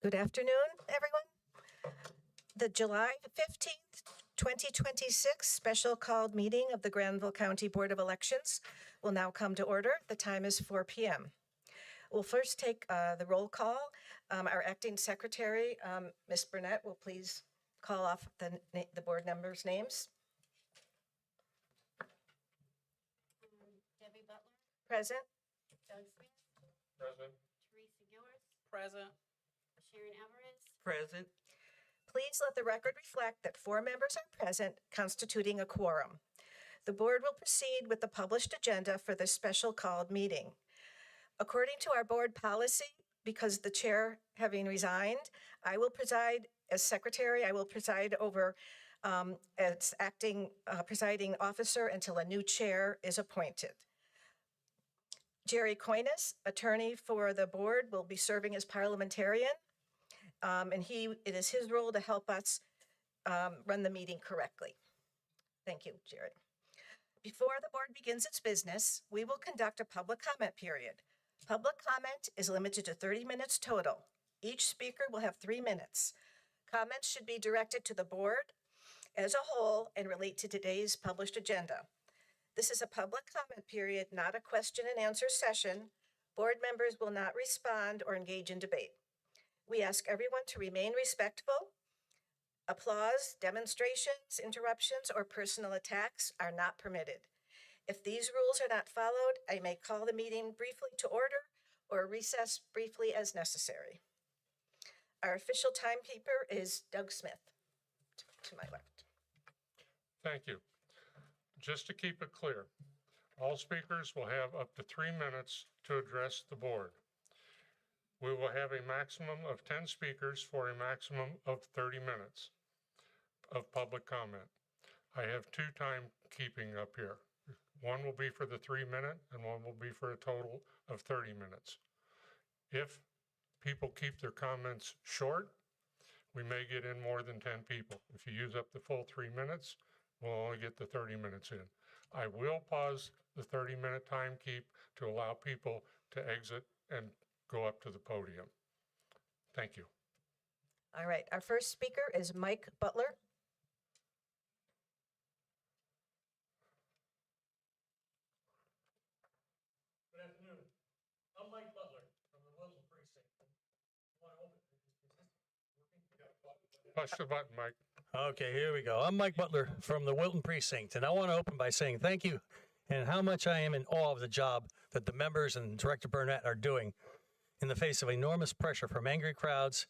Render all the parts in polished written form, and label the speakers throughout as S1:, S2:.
S1: Good afternoon, everyone. The July 15th, 2026 special called meeting of the Granville County Board of Elections will now come to order. The time is 4 p.m. We'll first take the roll call. Our acting secretary, Ms. Burnett, will please call off the board members' names.
S2: Debbie Butler,
S1: Present.
S2: Doug Smith,
S3: Present.
S2: Teresa Gillis,
S4: Present.
S2: Sharon Alvarez,
S4: Present.
S1: Please let the record reflect that 4 members are present, constituting a quorum. The board will proceed with the published agenda for this special called meeting. According to our board policy, because the chair having resigned, I will preside as secretary. I will preside over as acting presiding officer until a new chair is appointed. Jerry Coinas, attorney for the board, will be serving as parliamentarian. And it is his role to help us run the meeting correctly. Thank you, Jared. Before the board begins its business, we will conduct a public comment period. Public comment is limited to 30 minutes total. Each speaker will have 3 minutes. Comments should be directed to the board as a whole and relate to today's published agenda. This is a public comment period, not a question and answer session. Board members will not respond or engage in debate. We ask everyone to remain respectful. Applause, demonstrations, interruptions, or personal attacks are not permitted. If these rules are not followed, I may call the meeting briefly to order or recess briefly as necessary. Our official timekeeper is Doug Smith, to my left.
S3: Thank you. Just to keep it clear, all speakers will have up to 3 minutes to address the board. We will have a maximum of 10 speakers for a maximum of 30 minutes of public comment. I have 2 timekeeping up here. One will be for the 3-minute and one will be for a total of 30 minutes. If people keep their comments short, we may get in more than 10 people. If you use up the full 3 minutes, we'll only get the 30 minutes in. I will pause the 30-minute time keep to allow people to exit and go up to the podium. Thank you.
S1: All right, our first speaker is Mike Butler.
S5: Good afternoon. I'm Mike Butler from the Wilton Precinct. Want to open?
S3: Push the button, Mike.
S5: Okay, here we go. I'm Mike Butler from the Wilton Precinct, and I want to open by saying thank you and how much I am in awe of the job that the members and Director Burnett are doing in the face of enormous pressure from angry crowds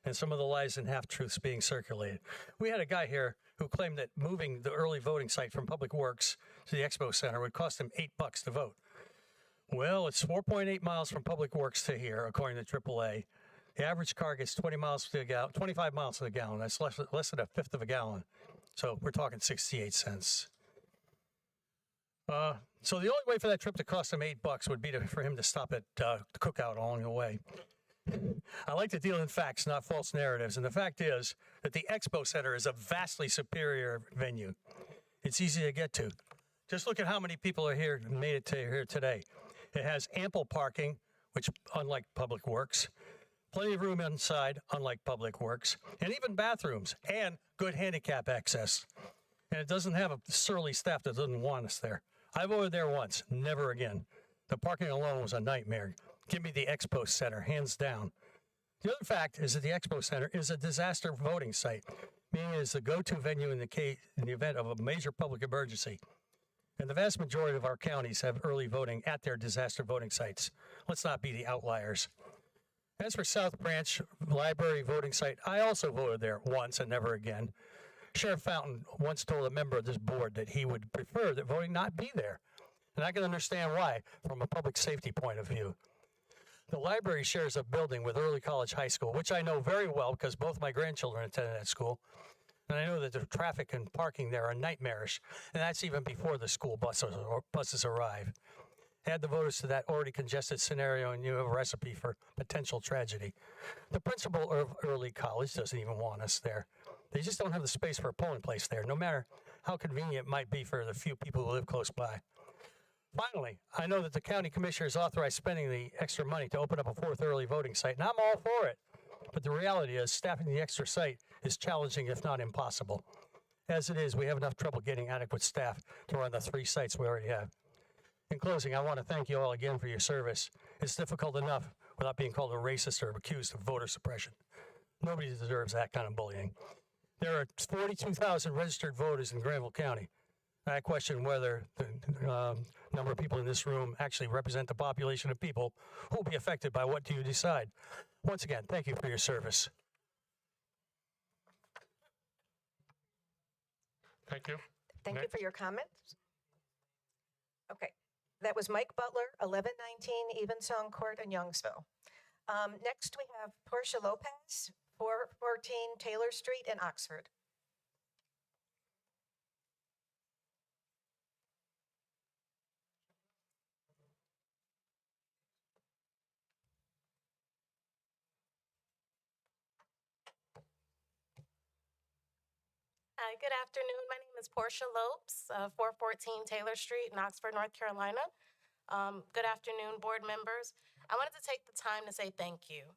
S5: and some of the lies and half-truths being circulated. We had a guy here who claimed that moving the early voting site from Public Works to the Expo Center would cost him $8 to vote. Well, it's 4.8 miles from Public Works to here, according to AAA. The average car gets 25 miles to the gallon. That's less than a fifth of a gallon. So we're talking 68 cents. So the only way for that trip to cost him $8 would be for him to stop at the Cookout along the way. I like to deal in facts, not false narratives. And the fact is that the Expo Center is a vastly superior venue. It's easy to get to. Just look at how many people are here and made it to here today. It has ample parking, which unlike Public Works, plenty of room inside, unlike Public Works, and even bathrooms and good handicap access. And it doesn't have a surly staff that doesn't want us there. I voted there once, never again. The parking alone was a nightmare. Give me the Expo Center, hands down. The other fact is that the Expo Center is a disaster voting site, meaning it is the go-to venue in the event of a major public emergency. And the vast majority of our counties have early voting at their disaster voting sites. Let's not be the outliers. As for South Branch Library voting site, I also voted there once and never again. Sheriff Fountain once told a member of this board that he would prefer that voting not be there. And I can understand why from a public safety point of view. The library shares a building with Early College High School, which I know very well because both my grandchildren attended that school. And I know that the traffic and parking there are nightmarish. And that's even before the school buses arrive. Add the voters to that already congested scenario and you have a recipe for potential tragedy. The principal of Early College doesn't even want us there. They just don't have the space for a polling place there, no matter how convenient it might be for the few people who live close by. Finally, I know that the county commissioners authorized spending the extra money to open up a 4th early voting site, and I'm all for it. But the reality is, staffing the extra site is challenging, if not impossible. As it is, we have enough trouble getting adequate staff to run the 3 sites we already have. In closing, I want to thank you all again for your service. It's difficult enough without being called a racist or accused of voter suppression. Nobody deserves that kind of bullying. There are 42,000 registered voters in Granville County. I question whether the number of people in this room actually represent the population of people who will be affected by what you decide. Once again, thank you for your service.
S3: Thank you.
S1: Thank you
S3: Next.
S1: for your comments. Okay, that was Mike Butler, 1119 Evensong Court in Youngsville. Next, we have Portia Lopez, 414 Taylor Street in Oxford.
S4: Hi, good afternoon. My name is Portia Lopes, 414 Taylor Street in Oxford, North Carolina. Good afternoon, board members. I wanted to take the time to say thank you.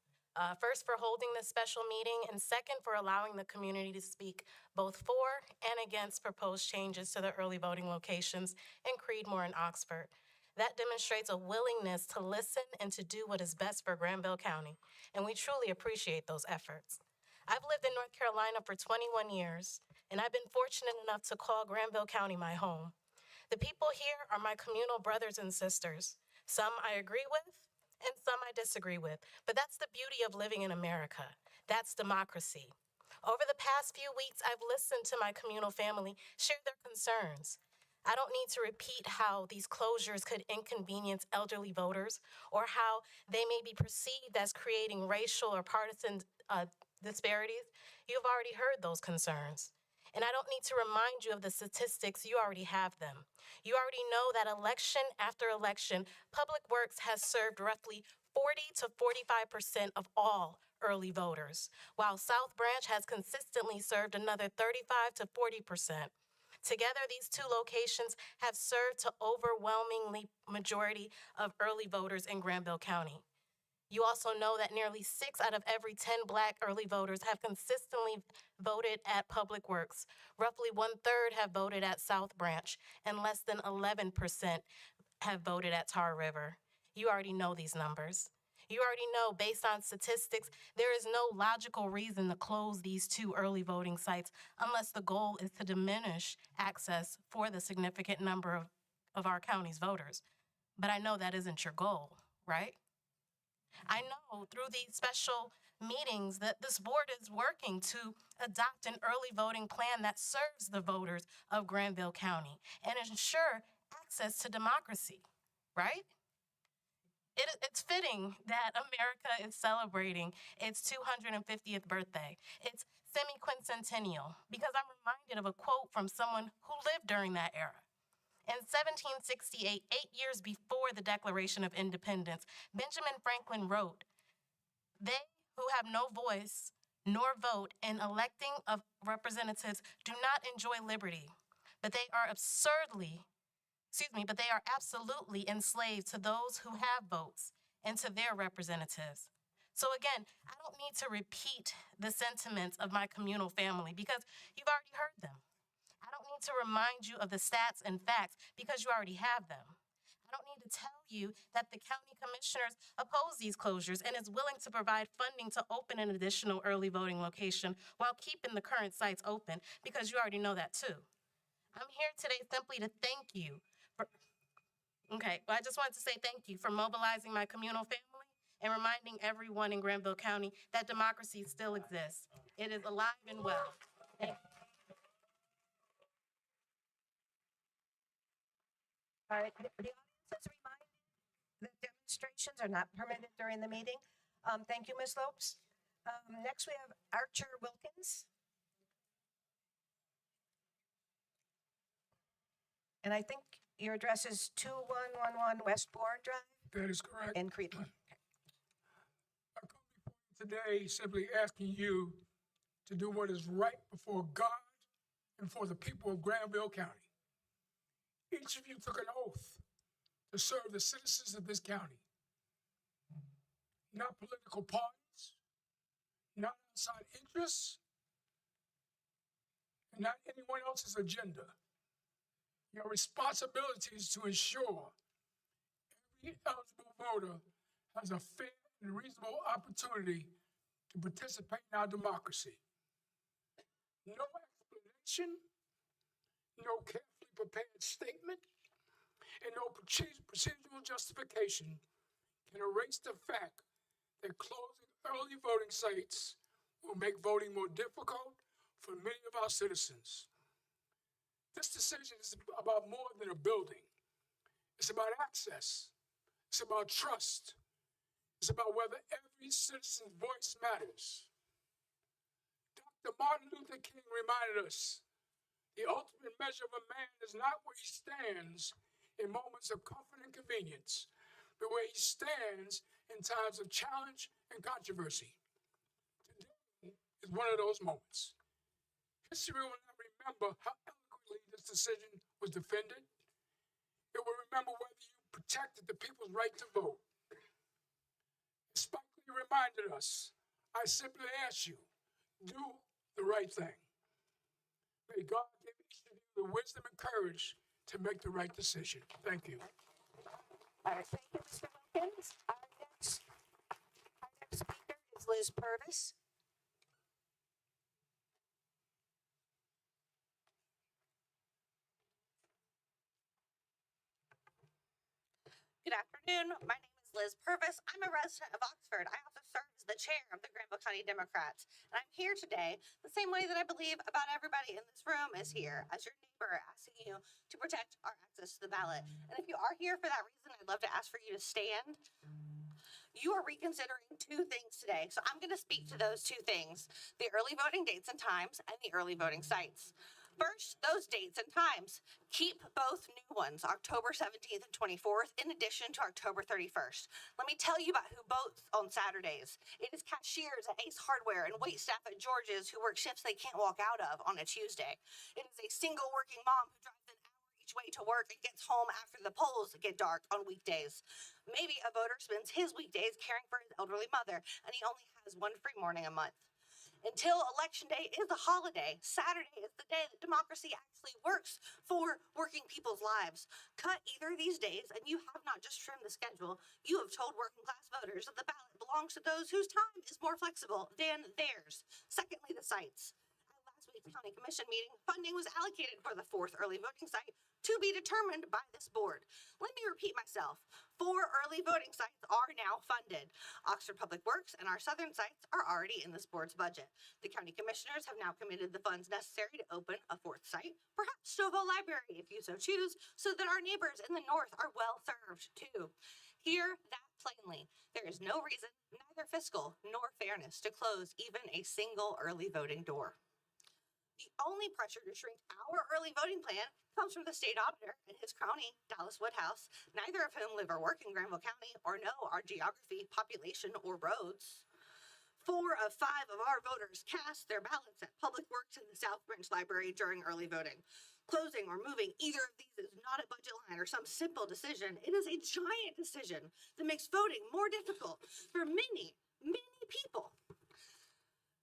S4: First, for holding this special meeting, and second, for allowing the community to speak both for and against proposed changes to the early voting locations in Creedmoor and Oxford. That demonstrates a willingness to listen and to do what is best for Granville County, and we truly appreciate those efforts. I've lived in North Carolina for 21 years, and I've been fortunate enough to call Granville County my home. The people here are my communal brothers and sisters. Some I agree with, and some I disagree with, but that's the beauty of living in America. That's democracy. Over the past few weeks, I've listened to my communal family share their concerns. I don't need to repeat how these closures could inconvenience elderly voters or how they may be perceived as creating racial or partisan disparities. You've already heard those concerns. And I don't need to remind you of the statistics, you already have them. You already know that election after election, Public Works has served roughly 40 to 45% of all early voters, while South Branch has consistently served another 35 to 40%. Together, these 2 locations have served to overwhelmingly majority of early voters in Granville County. You also know that nearly 6 out of every 10 Black early voters have consistently voted at Public Works. Roughly 1/3 have voted at South Branch, and less than 11% have voted at Tar River. You already know these numbers. You already know, based on statistics, there is no logical reason to close these 2 early voting sites unless the goal is to diminish access for the significant number of our county's voters. But I know that isn't your goal, right? I know through these special meetings that this board is working to adopt an early voting plan that serves the voters of Granville County and ensure access to democracy, right? It's fitting that America is celebrating its 250th birthday. It's semi-quincentennial because I'm reminded of a quote from someone who lived during that era. In 1768, 8 years before the Declaration of Independence, Benjamin Franklin wrote, "They who have no voice nor vote in electing of representatives do not enjoy liberty, but they are absolutely enslaved to those who have votes and to their representatives." So again, I don't need to repeat the sentiments of my communal family because you've already heard them. I don't need to remind you of the stats and facts because you already have them. I don't need to tell you that the county commissioners oppose these closures and is willing to provide funding to open an additional early voting location while keeping the current sites open because you already know that too. I'm here today simply to thank you for, I just wanted to say thank you for mobilizing my communal family and reminding everyone in Granville County that democracy still exists. It is alive and well. Thank you.
S1: All right, the audience is reminded that demonstrations are not permitted during the meeting. Thank you, Ms. Lopes. Next, we have Archer Wilkins. And I think your address is 2111 West Bourne Drive
S6: That is correct.
S1: in Creedmoor.
S6: I come before you today simply asking you to do what is right before God and for the people of Granville County. Each of you took an oath to serve the citizens of this county, not political parties, not outside interests, and not anyone else's agenda. Your responsibility is to ensure every eligible voter has a fair and reasonable opportunity to participate in our democracy. No explanation, no carefully prepared statement, and no procedural justification can erase the fact that closing early voting sites will make voting more difficult for many of our citizens. This decision is about more than a building. It's about access. It's about trust. It's about whether every citizen's voice matters. Dr. Martin Luther King reminded us, the ultimate measure of a man is not where he stands in moments of comfort and convenience, but where he stands in times of challenge and controversy. Today is one of those moments. History will not remember how eloquently this decision was defended. It will remember whether you protected the people's right to vote. As Spike Lee reminded us, I simply ask you, do the right thing. May God give each of you the wisdom and courage to make the right decision. Thank you.
S1: All right, thank you, Mr. Wilkins. Our next speaker is Liz Purvis.
S7: Good afternoon. My name is Liz Purvis. I'm a resident of Oxford. I also serve as the chair of the Granville County Democrats. And I'm here today the same way that I believe about everybody in this room is here, as your neighbor, asking you to protect our access to the ballot. And if you are here for that reason, I'd love to ask for you to stand. You are reconsidering two things today. So I'm going to speak to those two things, the early voting dates and times and the early voting sites. First, those dates and times. Keep both new ones, October 17th and 24th, in addition to October 31st. Let me tell you about who votes on Saturdays. It is cashiers at Ace Hardware and waitstaff at George's who work shifts they can't walk out of on a Tuesday. It is a single working mom who drives an hour each way to work and gets home after the polls get dark on weekdays. Maybe a voter spends his weekdays caring for his elderly mother, and he only has one free morning a month. Until Election Day is a holiday, Saturday is the day that democracy actually works for working people's lives. Cut either of these days, and you have not just trimmed the schedule, you have told working class voters that the ballot belongs to those whose time is more flexible than theirs. Secondly, the sites. At last week's County Commission meeting, funding was allocated for the fourth early voting site to be determined by this board. Let me repeat myself. 4 early voting sites are now funded. Oxford Public Works and our southern sites are already in this board's budget. The county commissioners have now committed the funds necessary to open a 4th site, perhaps Stovall Library if you so choose, so that our neighbors in the north are well served too. Hear that plainly. There is no reason, neither fiscal nor fairness, to close even a single early voting door. The only pressure to shrink our early voting plan comes from the state auditor and his crony, Dallas Woodhouse, neither of whom live or work in Granville County or know our geography, population, or roads. 4 of 5 of our voters cast their ballots at Public Works in the South Branch Library during early voting. Closing or moving either of these is not a budget line or some simple decision. It is a giant decision that makes voting more difficult for many, many people.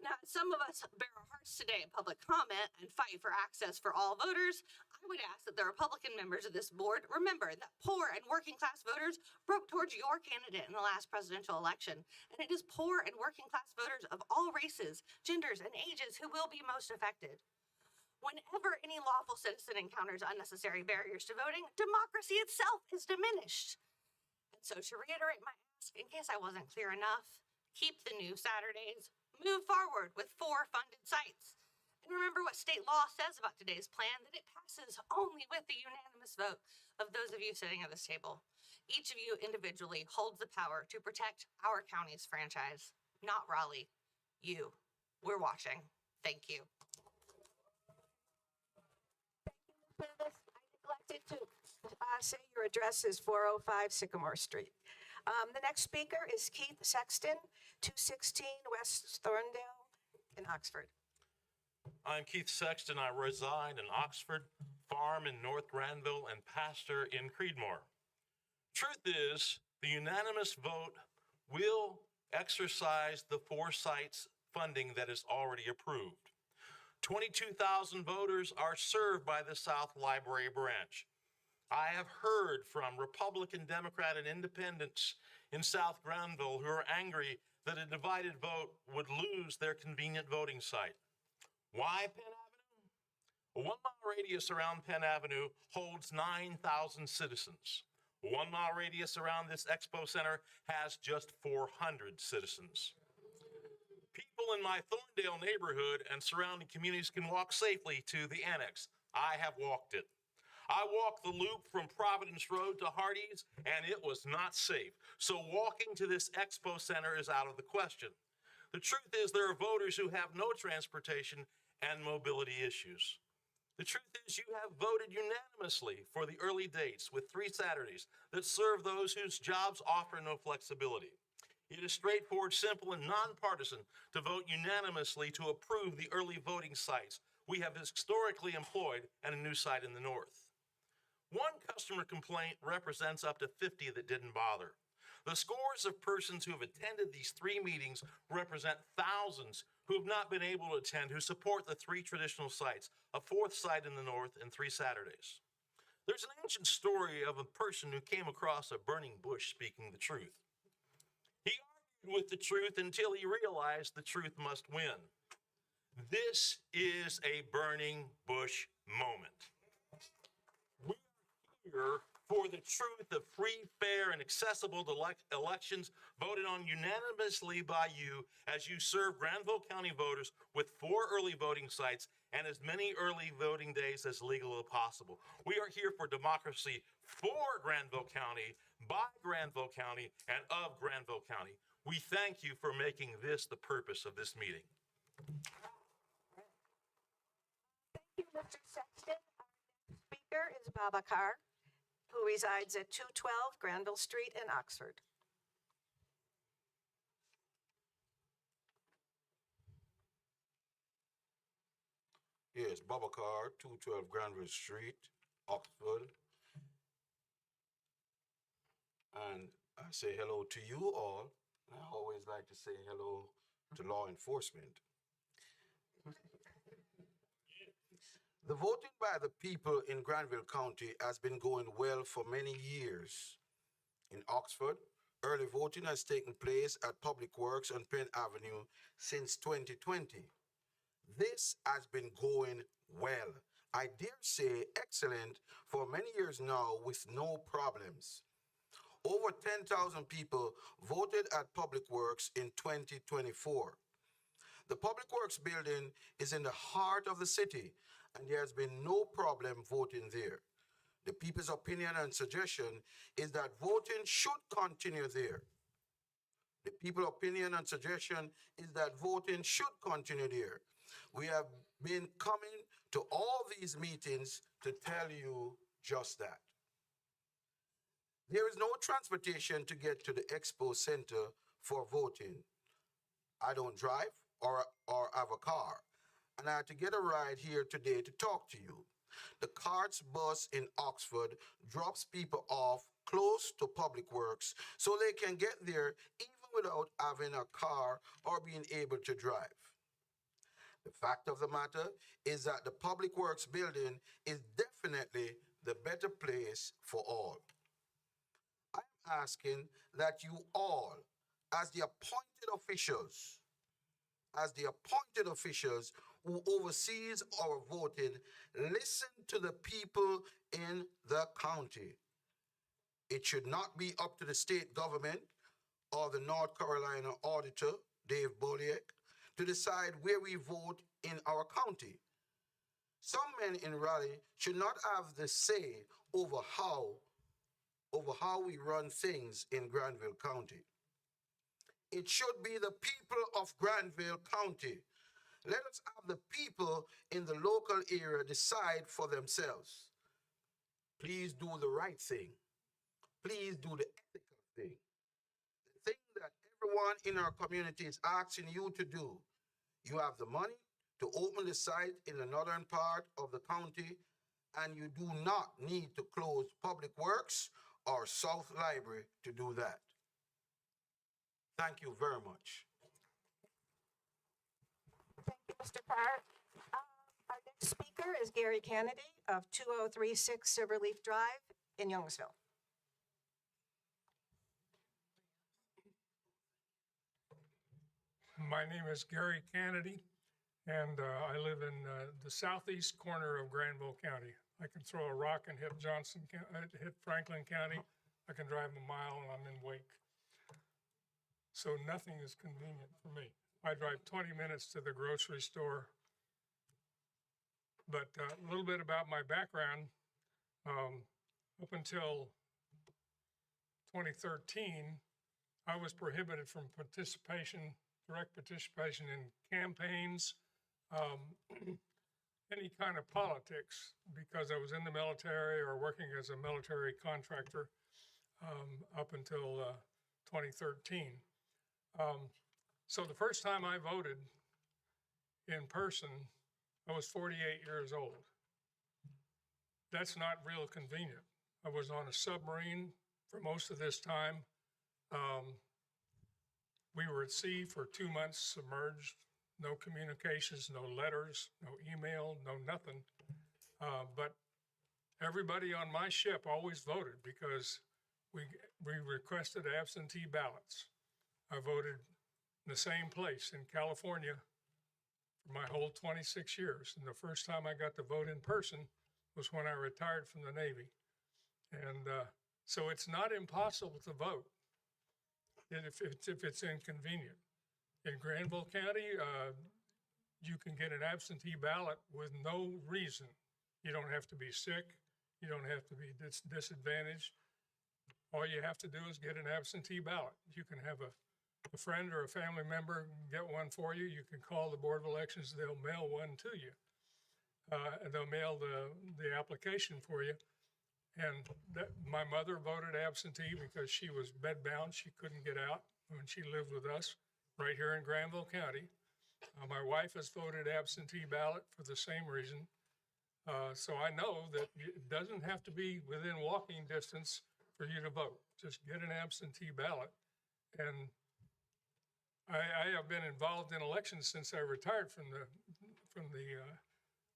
S7: Now, some of us bear our hearts today in public comment and fight for access for all voters. I would ask that the Republican members of this board remember that poor and working class voters broke towards your candidate in the last presidential election. And it is poor and working class voters of all races, genders, and ages who will be most affected. Whenever any lawful citizen encounters unnecessary barriers to voting, democracy itself is diminished. And so to reiterate my ask, in case I wasn't clear enough, keep the new Saturdays, move forward with 4 funded sites. And remember what state law says about today's plan, that it passes only with the unanimous vote of those of you sitting at this table. Each of you individually holds the power to protect our county's franchise, not Raleigh. You. We're watching. Thank you.
S1: I neglected to say your address is 405 Sycamore Street. The next speaker is Keith Sexton, 216 West Thorndale in Oxford.
S8: I'm Keith Sexton. I reside in Oxford, farm in North Granville, and pastor in Creedmoor. Truth is, the unanimous vote will exercise the 4 sites funding that is already approved. 22,000 voters are served by the South Library branch. I have heard from Republican, Democrat, and independents in South Granville who are angry that a divided vote would lose their convenient voting site. Why Penn Avenue? A 1-mile radius around Penn Avenue holds 9,000 citizens. A 1-mile radius around this Expo Center has just 400 citizens. People in my Thorndale neighborhood and surrounding communities can walk safely to the annex. I have walked it. I walked the loop from Providence Road to Hardee's, and it was not safe. So walking to this Expo Center is out of the question. The truth is there are voters who have no transportation and mobility issues. The truth is you have voted unanimously for the early dates with 3 Saturdays that serve those whose jobs offer no flexibility. It is straightforward, simple, and nonpartisan to vote unanimously to approve the early voting sites we have historically employed and a new site in the north. One customer complaint represents up to 50 that didn't bother. The scores of persons who have attended these 3 meetings represent thousands who have not been able to attend, who support the 3 traditional sites, a 4th site in the north, and 3 Saturdays. There's an ancient story of a person who came across a burning bush speaking the truth. He argued with the truth until he realized the truth must win. This is a burning bush moment. We are here for the truth of free, fair, and accessible elections voted on unanimously by you as you serve Granville County voters with 4 early voting sites and as many early voting days as legally possible. We are here for democracy for Granville County, by Granville County, and of Granville County. We thank you for making this the purpose of this meeting.
S1: Thank you, Mr. Sexton. Our next speaker is Baba Carr, who resides at 212 Granville Street in Oxford.
S9: Yes, Babacar, 212 Granville Street, Oxford. And I say hello to you all. I always like to say hello to law enforcement. The voting by the people in Granville County has been going well for many years. In Oxford, early voting has taken place at Public Works on Penn Avenue since 2020. This has been going well. I dare say excellent for many years now with no problems. Over 10,000 people voted at Public Works in 2024. The Public Works building is in the heart of the city, and there has been no problem voting there. The people's opinion and suggestion is that voting should continue there. The people's opinion and suggestion is that voting should continue there. We have been coming to all these meetings to tell you just that. There is no transportation to get to the Expo Center for voting. I don't drive or have a car, and I had to get a ride here today to talk to you. The CARTS bus in Oxford drops people off close to Public Works so they can get there even without having a car or being able to drive. The fact of the matter is that the Public Works building is definitely the better place for all. I'm asking that you all, as the appointed officials who oversees our voting, listen to the people in the county. It should not be up to the state government or the North Carolina auditor, Dave Boliek, to decide where we vote in our county. Some men in Raleigh should not have the say over how we run things in Granville County. It should be the people of Granville County. Let us have the people in the local area decide for themselves. Please do the right thing. Please do the ethical thing. The thing that everyone in our community is asking you to do. You have the money to open the site in the northern part of the county, and you do not need to close Public Works or South Library to do that. Thank you very much.
S1: Mr. Carr. Our next speaker is Gary Kennedy of 2036 Silverleaf Drive in Youngsville.
S6: My name is Gary Kennedy, and I live in the southeast corner of Granville County. I can throw a rock and hit hit Franklin County. I can drive a mile and I'm in Wake. So nothing is convenient for me. I drive 20 minutes to the grocery store. But a little bit about my background. Up until 2013, I was prohibited from direct participation in campaigns, any kind of politics, because I was in the military or working as a military contractor up until 2013. So the first time I voted in person, I was 48 years old. That's not real convenient. I was on a submarine for most of this time. We were at sea for 2 months submerged, no communications, no letters, no email, no nothing. But everybody on my ship always voted because we requested absentee ballots. I voted in the same place in California for my whole 26 years. And the first time I got to vote in person was when I retired from the Navy. And so it's not impossible to vote if it's inconvenient. In Granville County, you can get an absentee ballot with no reason. You don't have to be sick. You don't have to be disadvantaged. All you have to do is get an absentee ballot. You can have a friend or a family member get one for you. You can call the Board of Elections. They'll mail one to you. And they'll mail the application for you. And my mother voted absentee because she was bedbound. She couldn't get out when she lived with us right here in Granville County. My wife has voted absentee ballot for the same reason. So I know that it doesn't have to be within walking distance for you to vote. Just get an absentee ballot. And I have been involved in elections since I retired from the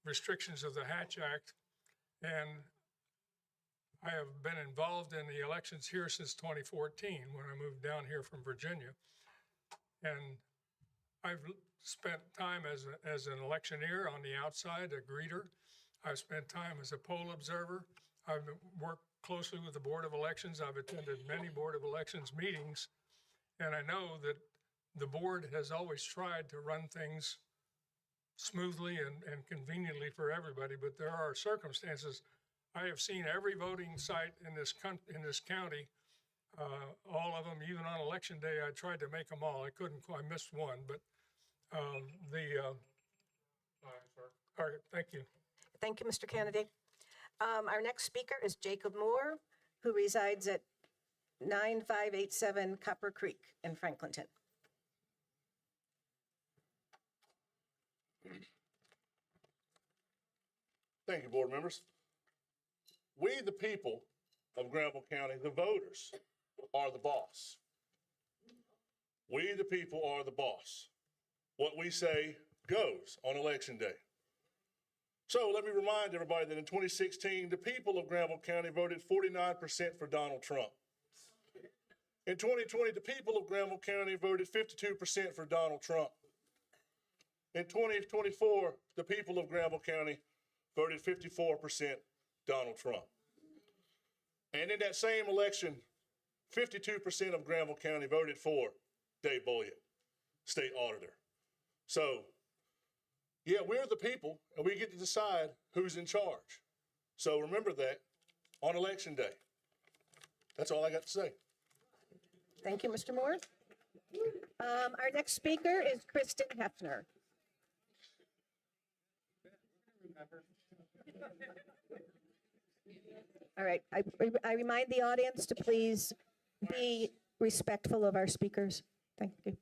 S6: restrictions of the Hatch Act. And I have been involved in the elections here since 2014 when I moved down here from Virginia. And I've spent time as an electioneer on the outside, a greeter. I've spent time as a poll observer. I've worked closely with the Board of Elections. I've attended many Board of Elections meetings. And I know that the board has always tried to run things smoothly and conveniently for everybody, but there are circumstances. I have seen every voting site in this county, all of them, even on election day. I tried to make them all. I missed one, but all right, thank you.
S1: Thank you, Mr. Kennedy. Our next speaker is Jacob Moore, who resides at 9587 Copper Creek in Franklinton.
S10: Thank you, board members. We, the people of Granville County, the voters, are the boss. We, the people, are the boss. What we say goes on election day. So let me remind everybody that in 2016, the people of Granville County voted 49% for Donald Trump. In 2020, the people of Granville County voted 52% for Donald Trump. In 2024, the people of Granville County voted 54% Donald Trump. And in that same election, 52% of Granville County voted for Dave Boyett, state auditor. So, yeah, we're the people, and we get to decide who's in charge. So remember that on election day. That's all I got to say.
S1: Thank you, Mr. Moore. Our next speaker is Kristen Hefner. All right, I remind the audience to please be respectful of our speakers. Thank you.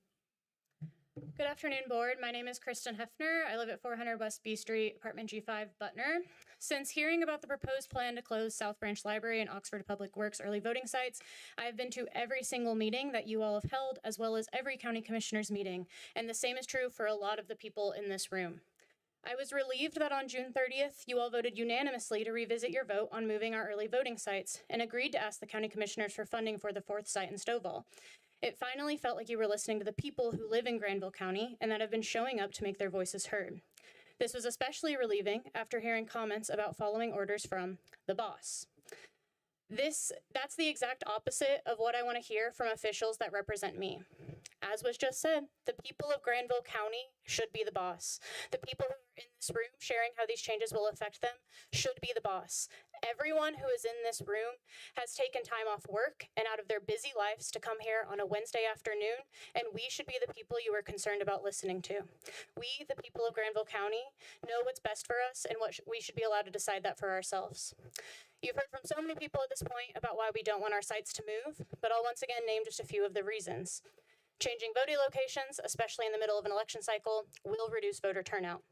S11: Good afternoon, board. My name is Kristen Hefner. I live at 400 West B Street, apartment G5, Butner. Since hearing about the proposed plan to close South Branch Library and Oxford Public Works early voting sites, I have been to every single meeting that you all have held, as well as every county commissioners meeting, and the same is true for a lot of the people in this room. I was relieved that on June 30th, you all voted unanimously to revisit your vote on moving our early voting sites and agreed to ask the county commissioners for funding for the fourth site in Stovall. It finally felt like you were listening to the people who live in Granville County and that have been showing up to make their voices heard. This was especially relieving after hearing comments about following orders from the boss. That's the exact opposite of what I want to hear from officials that represent me. As was just said, the people of Granville County should be the boss. The people who are in this room sharing how these changes will affect them should be the boss. Everyone who is in this room has taken time off work and out of their busy lives to come here on a Wednesday afternoon, and we should be the people you are concerned about listening to. We, the people of Granville County, know what's best for us and we should be allowed to decide that for ourselves. You've heard from so many people at this point about why we don't want our sites to move, but I'll once again name just a few of the reasons. Changing voting locations, especially in the middle of an election cycle, will reduce voter turnout.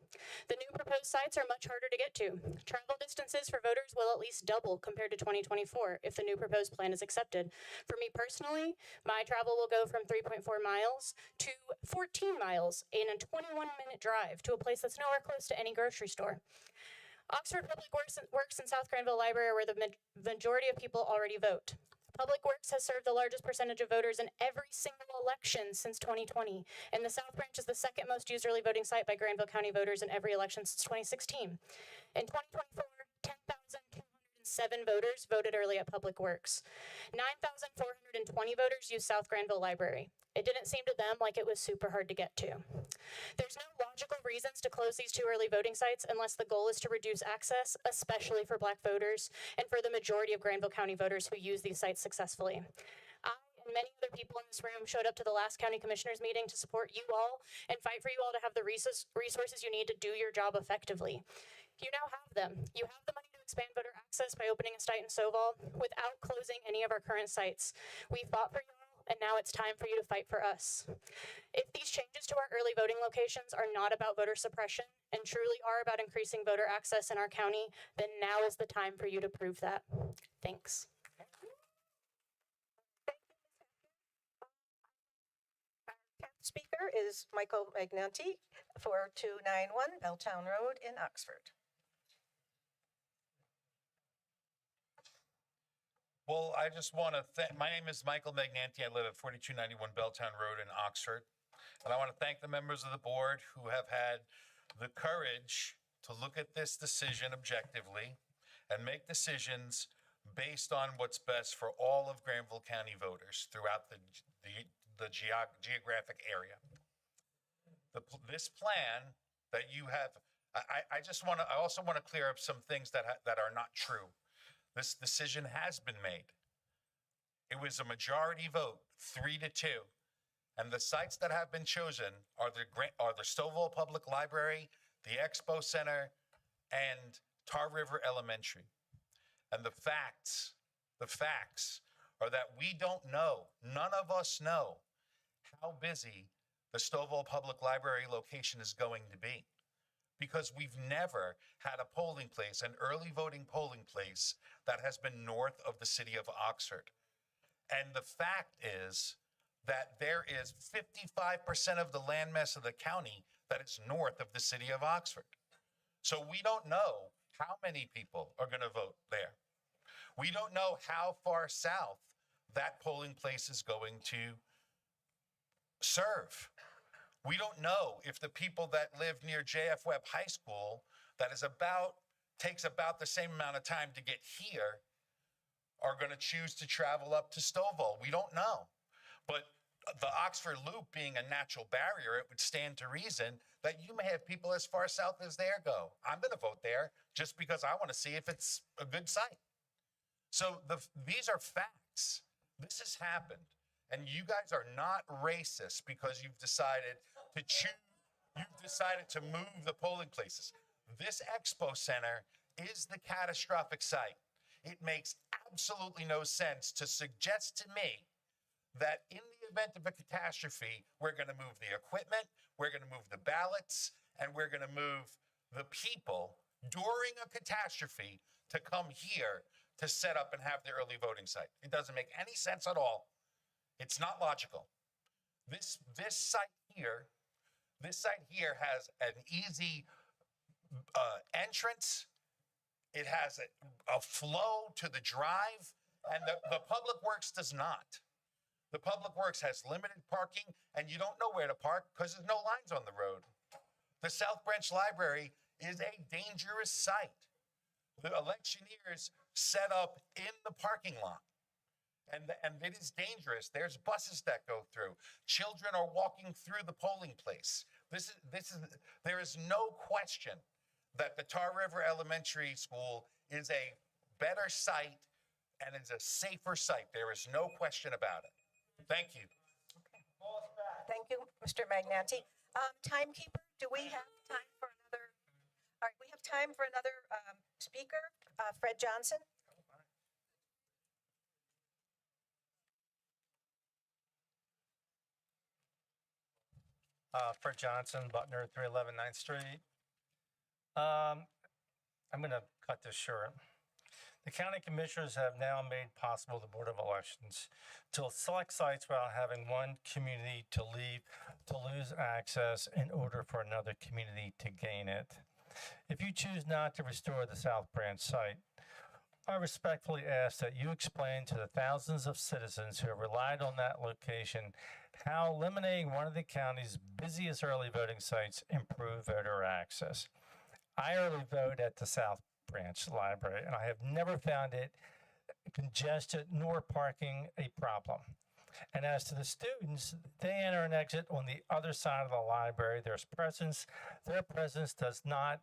S11: The new proposed sites are much harder to get to. Travel distances for voters will at least double compared to 2024 if the new proposed plan is accepted. For me personally, my travel will go from 3.4 miles to 14 miles in a 21-minute drive to a place that's nowhere close to any grocery store. Oxford Public Works and South Granville Library, where the majority of people already vote. Public Works has served the largest percentage of voters in every single election since 2020, and the South Branch is the second most used early voting site by Granville County voters in every election since 2016. In 2024, 10,207 voters voted early at Public Works. 9,420 voters used South Granville Library. It didn't seem to them like it was super hard to get to. There's no logical reasons to close these two early voting sites unless the goal is to reduce access, especially for Black voters and for the majority of Granville County voters who use these sites successfully. I and many other people in this room showed up to the last county commissioners meeting to support you all and fight for you all to have the resources you need to do your job effectively. You now have them. You have the money to expand voter access by opening a site in Stovall without closing any of our current sites. We fought for you, and now it's time for you to fight for us. If these changes to our early voting locations are not about voter suppression and truly are about increasing voter access in our county, then now is the time for you to prove that. Thanks.
S1: Speaker is Michael Magnanti for 291 Belltown Road in Oxford.
S12: Well, I just want to thank, my name is Michael Magnanti. I live at 4291 Belltown Road in Oxford. And I want to thank the members of the board who have had the courage to look at this decision objectively and make decisions based on what's best for all of Granville County voters throughout the geographic area. This plan that you have, I also want to clear up some things that are not true. This decision has been made. It was a majority vote, 3-2. And the sites that have been chosen are the Stovall Public Library, the Expo Center, and Tar River Elementary. And the facts are that we don't know, none of us know how busy the Stovall Public Library location is going to be, because we've never had a polling place, an early voting polling place that has been north of the city of Oxford. And the fact is that there is 55% of the landmass of the county that is north of the city of Oxford. So we don't know how many people are going to vote there. We don't know how far south that polling place is going to serve. We don't know if the people that live near J.F. Webb High School, takes about the same amount of time to get here, are going to choose to travel up to Stovall. We don't know. But the Oxford Loop being a natural barrier, it would stand to reason that you may have people as far south as there go. I'm going to vote there just because I want to see if it's a good site. So these are facts. This has happened. And you guys are not racist because you've decided to move the polling places. This Expo Center is the catastrophic site. It makes absolutely no sense to suggest to me that in the event of a catastrophe, we're going to move the equipment, we're going to move the ballots, and we're going to move the people during a catastrophe to come here to set up and have the early voting site. It doesn't make any sense at all. It's not logical. This site here has an easy entrance. It has a flow to the drive, and the Public Works does not. The Public Works has limited parking, and you don't know where to park because there's no lines on the road. The South Branch Library is a dangerous site. The electioneers set up in the parking lot, and it is dangerous. There's buses that go through. Children are walking through the polling place. There is no question that the Tar River Elementary School is a better site and is a safer site. There is no question about it. Thank you.
S1: Thank you, Mr. Magnanti. Timekeeper, do we have time for another? All right, we have time for another speaker, Fred Johnson.
S13: Fred Johnson, Butner, 311 9th Street. I'm going to cut this short. The county commissioners have now made possible the Board of Elections to select sites without having one community to lose access in order for another community to gain it. If you choose not to restore the South Branch site, I respectfully ask that you explain to the thousands of citizens who have relied on that location how eliminating one of the county's busiest early voting sites improve voter access. I early vote at the South Branch Library, and I have never found it congested nor parking a problem. And as to the students, they enter and exit on the other side of the library. Their presence does not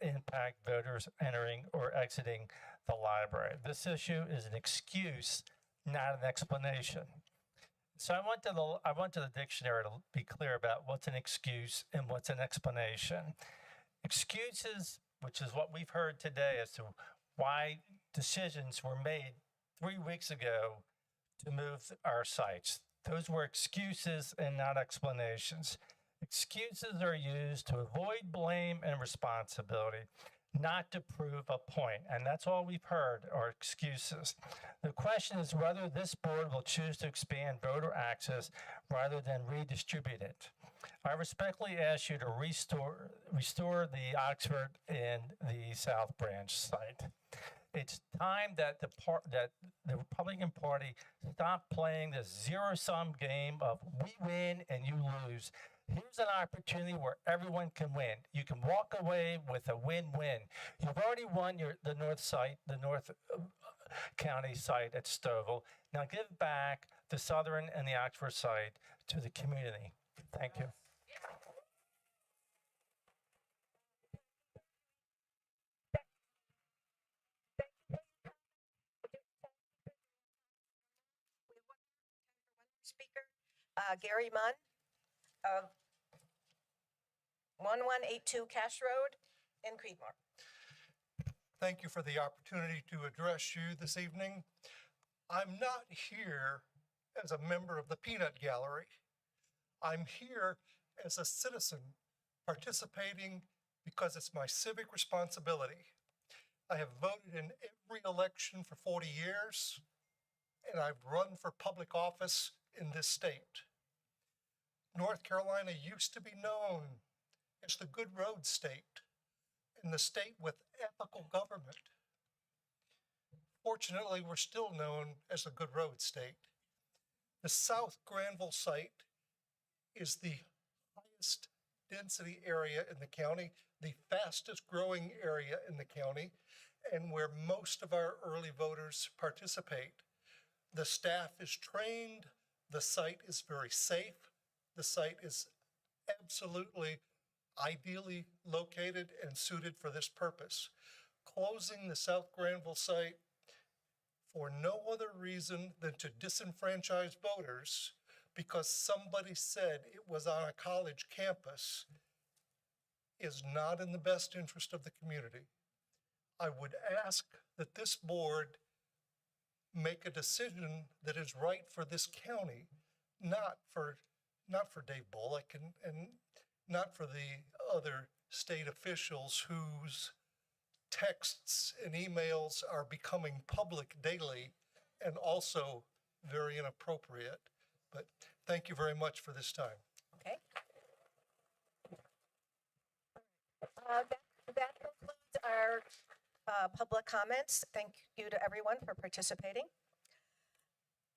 S13: impact voters entering or exiting the library. This issue is an excuse, not an explanation. So I went to the dictionary to be clear about what's an excuse and what's an explanation. Excuses, which is what we've heard today as to why decisions were made 3 weeks ago to move our sites. Those were excuses and not explanations. Excuses are used to avoid blame and responsibility, not to prove a point. And that's all we've heard are excuses. The question is whether this board will choose to expand voter access rather than redistribute it. I respectfully ask you to restore the Oxford and the South Branch site. It's time that the Republican Party stop playing this zero-sum game of we win and you lose. Here's an opportunity where everyone can win. You can walk away with a win-win. You've already won the North County site at Stovall. Now give back the Southern and the Oxford site to the community. Thank you.
S1: Speaker, Gary Munn of 1182 Cash Road in Creedmoor.
S14: Thank you for the opportunity to address you this evening. I'm not here as a member of the peanut gallery. I'm here as a citizen participating because it's my civic responsibility. I have voted in every election for 40 years, and I've run for public office in this state. North Carolina used to be known as the good road state and the state with ethical government. Fortunately, we're still known as the good road state. The South Granville site is the highest density area in the county, the fastest growing area in the county, and where most of our early voters participate. The staff is trained, the site is very safe, the site is absolutely ideally located and suited for this purpose. Closing the South Granville site for no other reason than to disenfranchise voters because somebody said it was on a college campus is not in the best interest of the community. I would ask that this board make a decision that is right for this county, not for Dave Bullock and not for the other state officials whose texts and emails are becoming public daily and also very inappropriate. But thank you very much for this time.
S1: Okay. That concludes our public comments. Thank you to everyone for participating.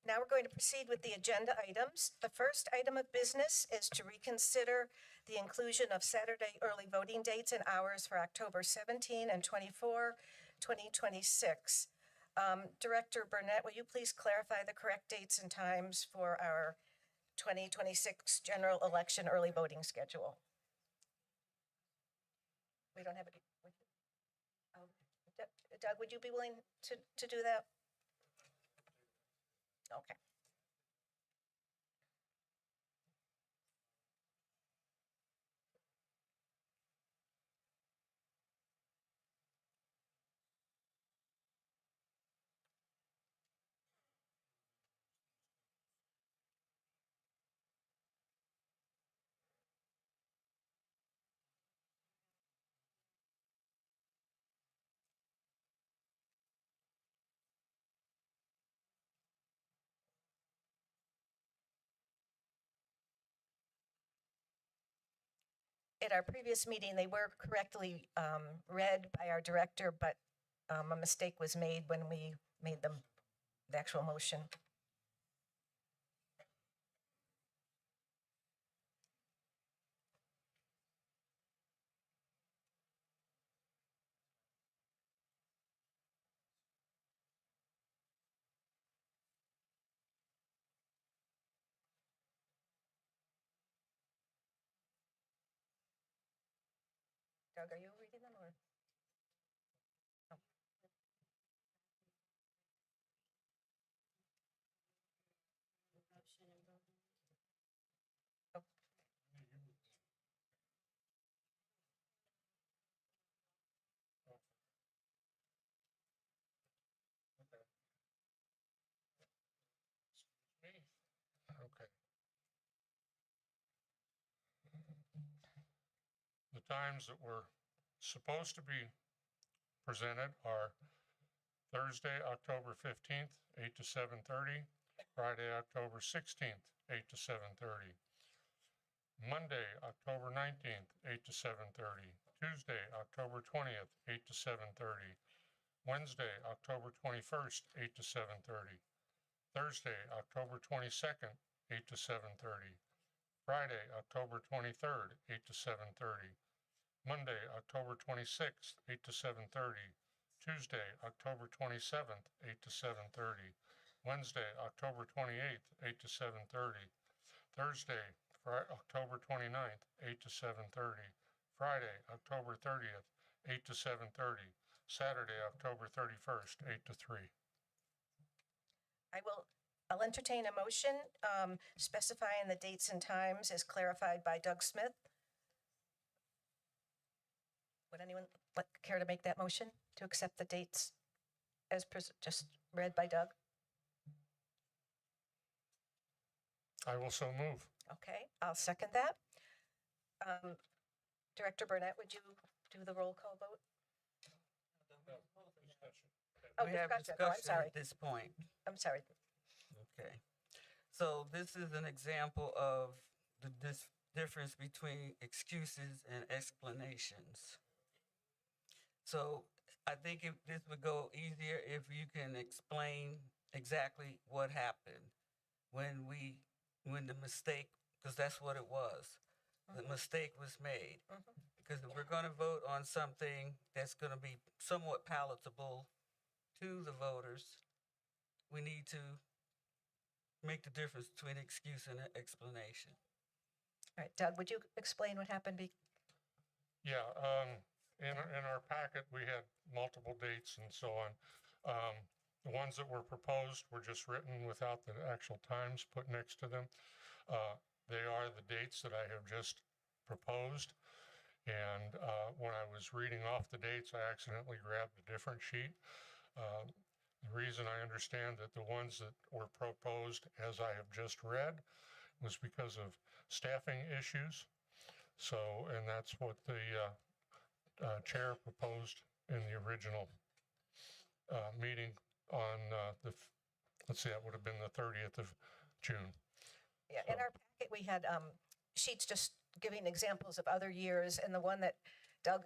S1: Now we're going to proceed with the agenda items. The first item of business is to reconsider the inclusion of Saturday early voting dates and hours for October 17 and 24, 2026. Director Burnett, will you please clarify the correct dates and times for our 2026 general election early voting schedule? We don't have it. Doug, would you be willing to do that? Okay. At our previous meeting, they were correctly read by our director, but a mistake was made when we made the actual motion. Doug, are you reading them or? Oh.
S2: Motion and voting.
S1: Oh.
S3: Me? Okay. The times that were supposed to be presented are Thursday, October 15th, 8 to 7:30, Friday, October 16th, 8 to 7:30, Monday, October 19th, 8 to 7:30, Tuesday, October 20th, 8 to 7:30, Wednesday, October 21st, 8 to 7:30, Thursday, October 22nd, 8 to 7:30, Friday, October 23rd, 8 to 7:30, Monday, October 26th, 8 to 7:30, Tuesday, October 27th, 8 to 7:30, Wednesday, October 28th, 8 to 7:30, Thursday, October 29th, 8 to 7:30, Friday, October 30th, 8 to 7:30, Saturday, October 31st, 8 to 3.
S1: I'll entertain a motion specifying the dates and times as clarified by Doug Smith. Would anyone care to make that motion to accept the dates as just read by Doug?
S3: I will so move.
S1: Okay, I'll second that. Director Burnett, would you do the roll call vote? Oh,
S15: We have
S1: discussion. Oh, I'm
S15: discussion
S1: sorry.
S15: at this point.
S1: I'm sorry.
S15: Okay. So this is an example of the difference between excuses and explanations. So I think this would go easier if you can explain exactly what happened when the mistake, because that's what it was. The mistake was made. Because if we're going to vote on something that's going to be somewhat palatable to the voters, we need to make the difference between excuse and explanation.
S1: All right, Doug, would you explain what happened?
S3: Yeah, in our packet, we had multiple dates and so on. The ones that were proposed were just written without the actual times put next to them. They are the dates that I have just proposed. And when I was reading off the dates, I accidentally grabbed a different sheet. The reason I understand that the ones that were proposed as I have just read was because of staffing issues. So, and that's what the chair proposed in the original meeting on let's see, that would have been the 30th of June.
S1: Yeah, in our packet, we had sheets just giving examples of other years, and the one that Doug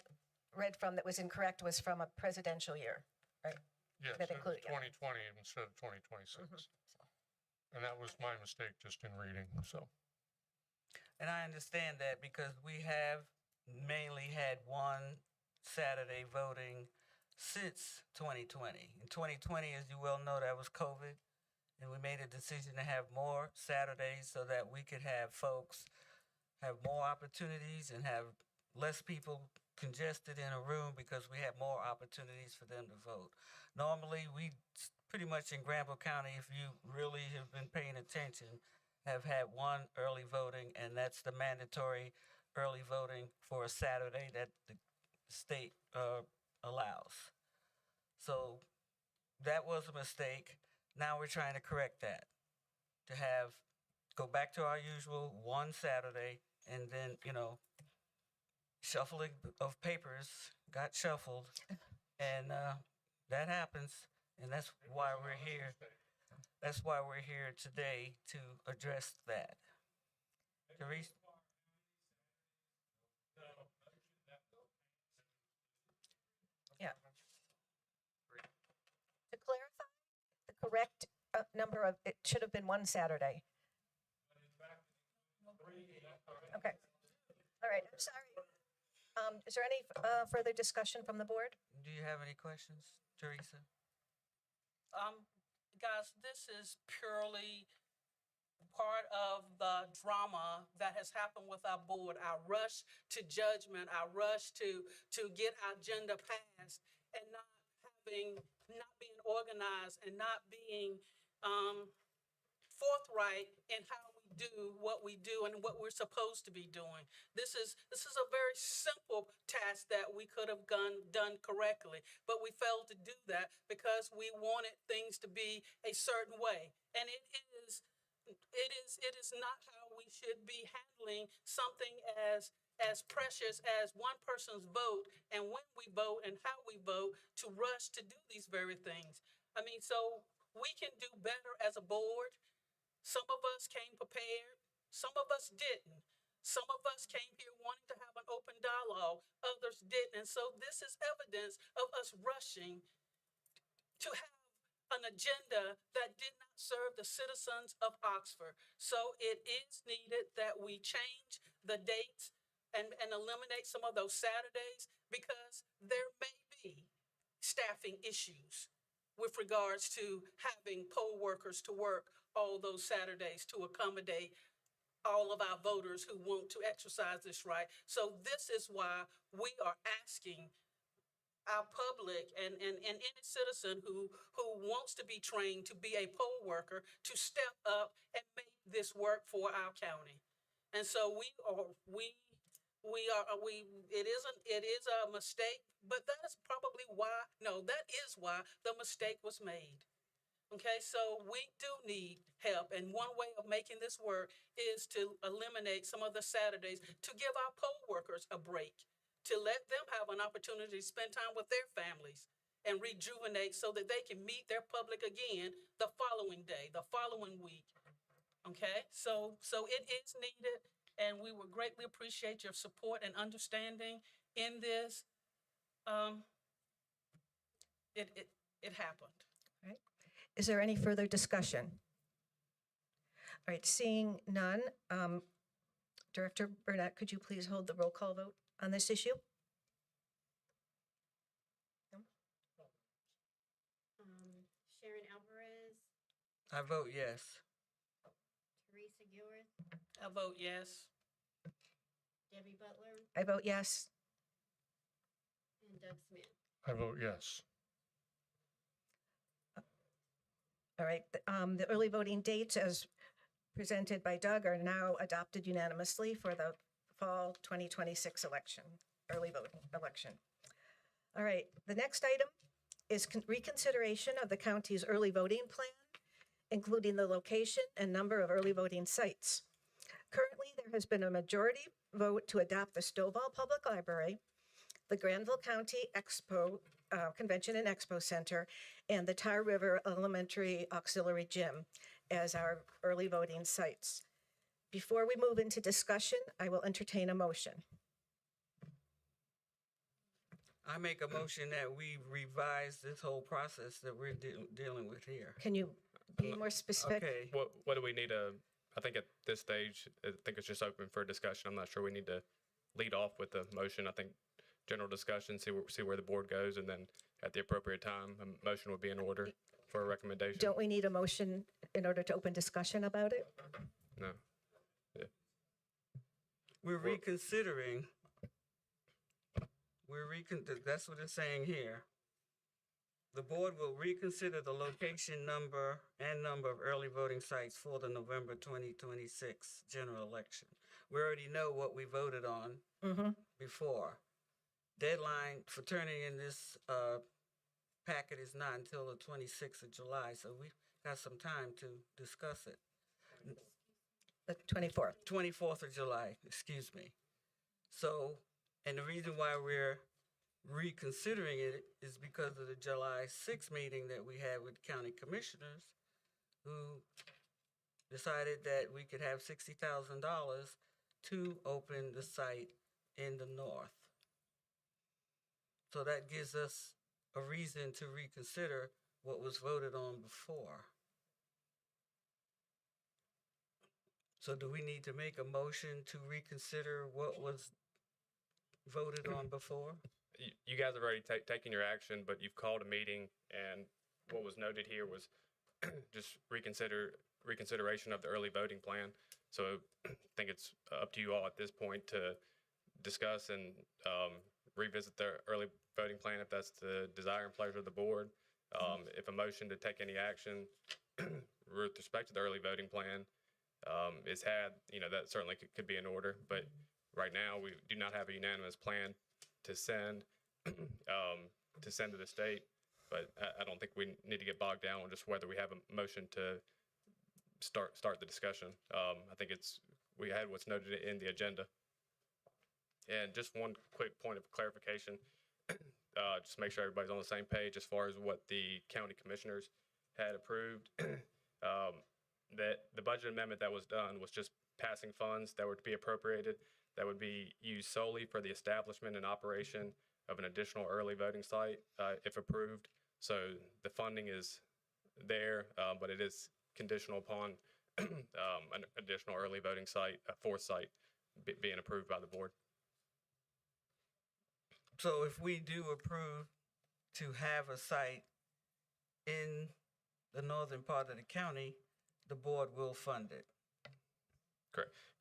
S1: read from that was incorrect was from a presidential year, right?
S3: Yes,
S1: That
S3: it was
S1: include- yeah.
S3: 2020 instead of 2026. And that was my mistake just in reading, so.
S15: And I understand that because we have mainly had one Saturday voting since 2020. In 2020, as you well know, that was COVID. And we made a decision to have more Saturdays so that we could have folks have more opportunities and have less people congested in a room because we have more opportunities for them to vote. Normally, we pretty much in Granville County, if you really have been paying attention, have had one early voting, and that's the mandatory early voting for a Saturday that the state allows. So that was a mistake. Now we're trying to correct that, to go back to our usual one Saturday, and then, shuffling of papers got shuffled, and that happens, and that's why we're here. That's why we're here today to address that. Therese?
S1: Yeah. To clarify, the correct number of, it should have been one Saturday. Okay. All right, I'm sorry. Is there any further discussion from the board?
S15: Do you have any questions, Teresa?
S16: Guys, this is purely part of the drama that has happened with our board, our rush to judgment, our rush to get our agenda passed, and not being organized and not being forthright in how we do what we do and what we're supposed to be doing. This is a very simple task that we could have done correctly, but we failed to do that because we wanted things to be a certain way, and it is not how we should be handling something as precious as one person's vote and when we vote and how we vote, to rush to do these very things. I mean, so we can do better as a board. Some of us came prepared, some of us didn't. Some of us came here wanting to have an open dialogue, others didn't. And so this is evidence of us rushing to have an agenda that did not serve the citizens of Oxford. So it is needed that we change the dates and eliminate some of those Saturdays, because there may be staffing issues with regards to having poll workers to work all those Saturdays to accommodate all of our voters who want to exercise this right. So this is why we are asking our public and any citizen who wants to be trained to be a poll worker to step up and make this work for our county. And so it is a mistake, but that is probably why, no, that is why the mistake was made. Okay, so we do need help, and one way of making this work is to eliminate some of the Saturdays, to give our poll workers a break, to let them have an opportunity to spend time with their families and rejuvenate so that they can meet their public again the following day, the following week. Okay, so it is needed, and we would greatly appreciate your support and understanding in this. It happened.
S1: All right. Is there any further discussion? All right, seeing none, Director Burnett, could you please hold the roll call vote on this issue?
S2: Sharon Alvarez,
S15: I vote yes.
S2: Teresa Gilworth,
S16: I vote yes.
S2: Debbie Butler,
S1: I vote yes.
S2: and Doug Smith.
S3: I vote yes.
S1: All right, the early voting dates as presented by Doug are now adopted unanimously for the fall 2026 election, early voting election. All right, the next item is reconsideration of the county's early voting plan, including the location and number of early voting sites. Currently, there has been a majority vote to adopt the Stovall Public Library, the Granville County Expo, Convention and Expo Center, and the Tar River Elementary Auxiliary Gym as our early voting sites. Before we move into discussion, I will entertain a motion.
S15: I make a motion that we revise this whole process that we're dealing with here.
S1: Can you be more specific?
S15: Okay,
S17: What do we need to, I think at this stage, I think it's just open for discussion. I'm not sure we need to lead off with the motion. I think general discussion, see where the board goes, and then at the appropriate time, a motion would be in order for a recommendation.
S1: Don't we need a motion in order to open discussion about it?
S17: No.
S15: we're reconsidering. That's what it's saying here. The board will reconsider the location, number of early voting sites for the November 2026 general election. We already know what we voted on before. Deadline for turning in this packet is not until the 26th of July, so we got some time to discuss it.
S1: The 24th.
S15: 24th of July, excuse me. So, and the reason why we're reconsidering it is because of the July 6th meeting that we had with county commissioners who decided that we could have $60,000 to open the site in the north. So that gives us a reason to reconsider what was voted on before. So do we need to make a motion to reconsider what was voted on before?
S17: You guys have already taken your action, but you've called a meeting, and what was noted here was just reconsideration of the early voting plan. So I think it's up to you all at this point to discuss and revisit the early voting plan if that's the desire and pleasure of the board. If a motion to take any action with respect to the early voting plan is had, that certainly could be in order. But right now, we do not have a unanimous plan to send to the state. But I don't think we need to get bogged down on just whether we have a motion to start the discussion. I think we had what's noted in the agenda. And just one quick point of clarification, just to make sure everybody's on the same page as far as what the county commissioners had approved. That the budget amendment that was done was just passing funds that were to be appropriated that would be used solely for the establishment and operation of an additional early voting site, if approved. So the funding is there, but it is conditional upon an additional early voting site, a fourth site, being approved by the board.
S15: So if we do approve to have a site in the northern part of the county, the board will fund it.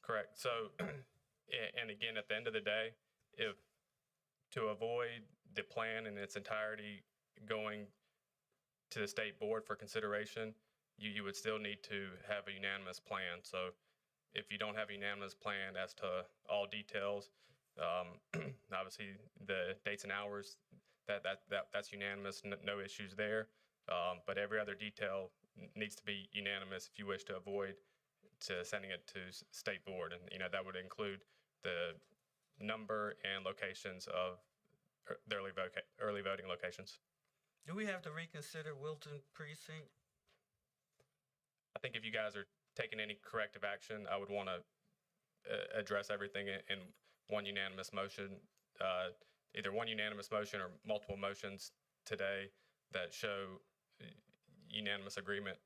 S17: Correct. So, and again, at the end of the day, if to avoid the plan in its entirety going to the state board for consideration, you would still need to have a unanimous plan. So if you don't have a unanimous plan as to all details, obviously the dates and hours, that's unanimous, no issues there. But every other detail needs to be unanimous if you wish to avoid sending it to state board. And, that would include the number and locations of the early voting locations.
S15: Do we have to reconsider Wilton precinct?
S17: I think if you guys are taking any corrective action, I would want to address everything in one unanimous motion, either one unanimous motion or multiple motions today that show unanimous agreement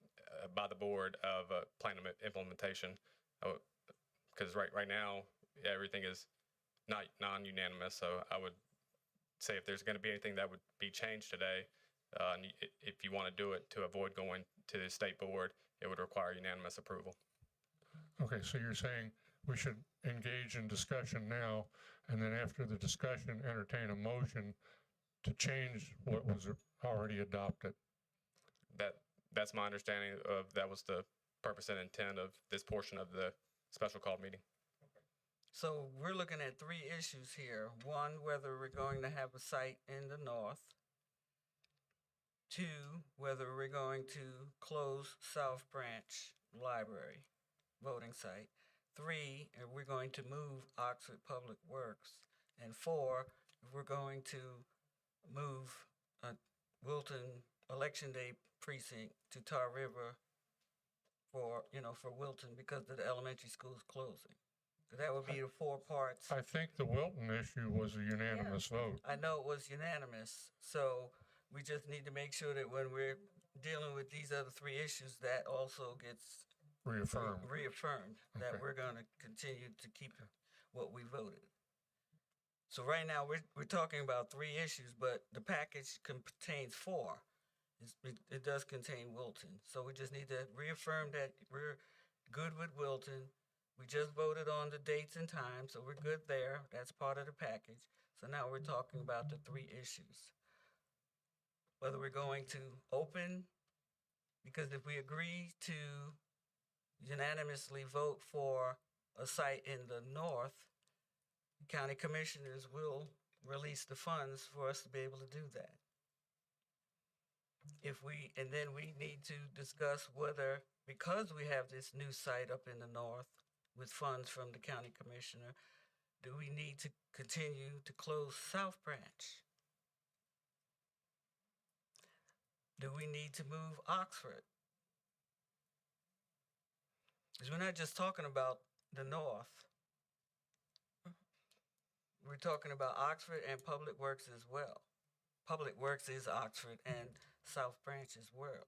S17: by the board of a plan of implementation. Because right now, everything is not non-unanimous. So I would say if there's going to be anything that would be changed today, if you want to do it to avoid going to the state board, it would require unanimous approval.
S3: Okay, so you're saying we should engage in discussion now, and then after the discussion, entertain a motion to change what was already adopted.
S17: That's my understanding of that was the purpose and intent of this portion of the special call meeting.
S15: So we're looking at three issues here. One, whether we're going to have a site in the north. Two, whether we're going to close South Branch Library voting site. 3, if we're going to move Oxford Public Works, and 4, if we're going to move Wilton Election Day precinct to Tar River for, for Wilton because of the elementary school's closing. So that would be the 4 parts.
S3: I think the Wilton issue was a unanimous vote.
S15: I know it was unanimous, so we just need to make sure that when we're dealing with these other 3 issues, that also gets
S3: Reaffirmed.
S15: that
S3: Okay.
S15: we're going to continue to keep what we voted. So right now, we're talking about 3 issues, but the package contains 4. It does contain Wilton. So we just need to reaffirm that we're good with Wilton. We just voted on the dates and times, so we're good there. That's part of the package. So now we're talking about the 3 issues. Whether we're going to open, because if we agree to unanimously vote for a site in the north, county commissioners will release the funds for us to be able to do that. And then we need to discuss whether, because we have this new site up in the north with funds from the county commissioner, do we need to continue to close South Branch? Do we need to move Oxford? Because we're not just talking about the north. We're talking about Oxford and Public Works as well. Public Works is Oxford and South Branch as well.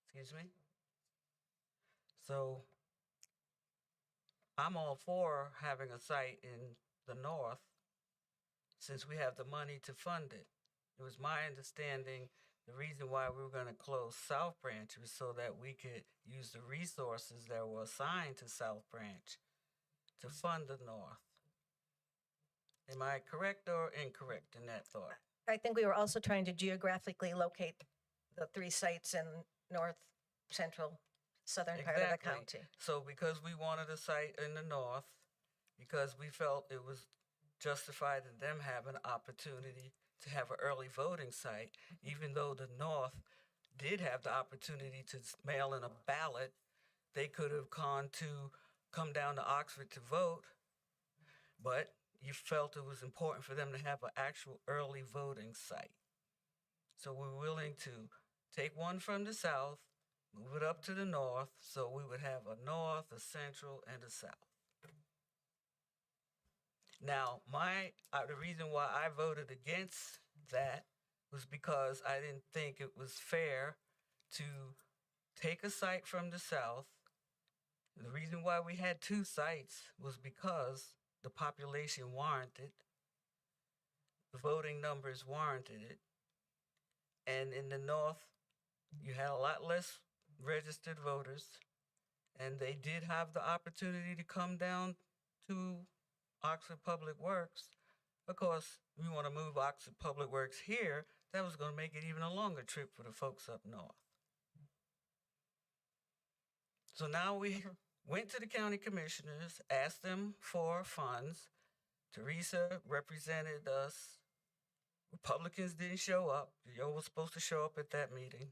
S15: Excuse me? So I'm all for having a site in the north since we have the money to fund it. It was my understanding the reason why we were going to close South Branch was so that we could use the resources that were assigned to South Branch to fund the north. Am I correct or incorrect in that thought?
S1: I think we were also trying to geographically locate the 3 sites in north, central, southern part of the county.
S15: So because we wanted a site in the north, because we felt it was justified in them having an opportunity to have an early voting site, even though the north did have the opportunity to mail in a ballot, they could have come down to Oxford to vote, but you felt it was important for them to have an actual early voting site. So we're willing to take one from the south, move it up to the north, so we would have a north, a central, and a south. Now, the reason why I voted against that was because I didn't think it was fair to take a site from the south. The reason why we had 2 sites was because the population warranted, the voting numbers warranted it, and in the north, you had a lot less registered voters, and they did have the opportunity to come down to Oxford Public Works. Of course, we want to move Oxford Public Works here. That was going to make it even a longer trip for the folks up north. So now we went to the county commissioners, asked them for funds. Teresa represented us. Republicans didn't show up. Yo was supposed to show up at that meeting,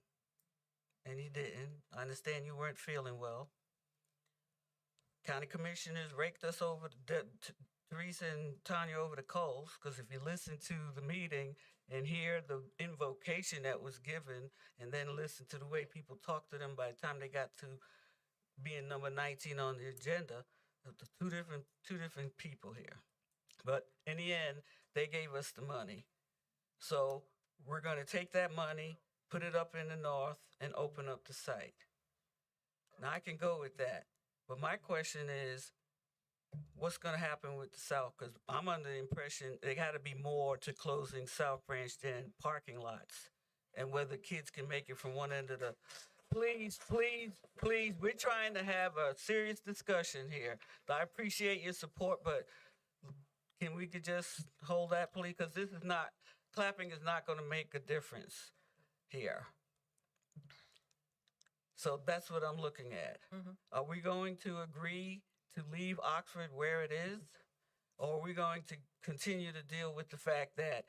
S15: and he didn't. I understand you weren't feeling well. County commissioners raked us over, Teresa and Tanya over the coals, because if you listen to the meeting and hear the invocation that was given, and then listen to the way people talked to them by the time they got to being number 19 on the agenda, two different people here. But in the end, they gave us the money. So we're going to take that money, put it up in the north, and open up the site. Now, I can go with that. But my question is, what's going to happen with the south? Because I'm under the impression there got to be more to closing South Branch than parking lots. And whether kids can make it from one end of the... Please, please, please, we're trying to have a serious discussion here. I appreciate your support, but can we could just hold that, please? Because this is not... Clapping is not going to make a difference here. So that's what I'm looking at. Mm-hmm. Are we going to agree to leave Oxford where it is? Or are we going to continue to deal with the fact that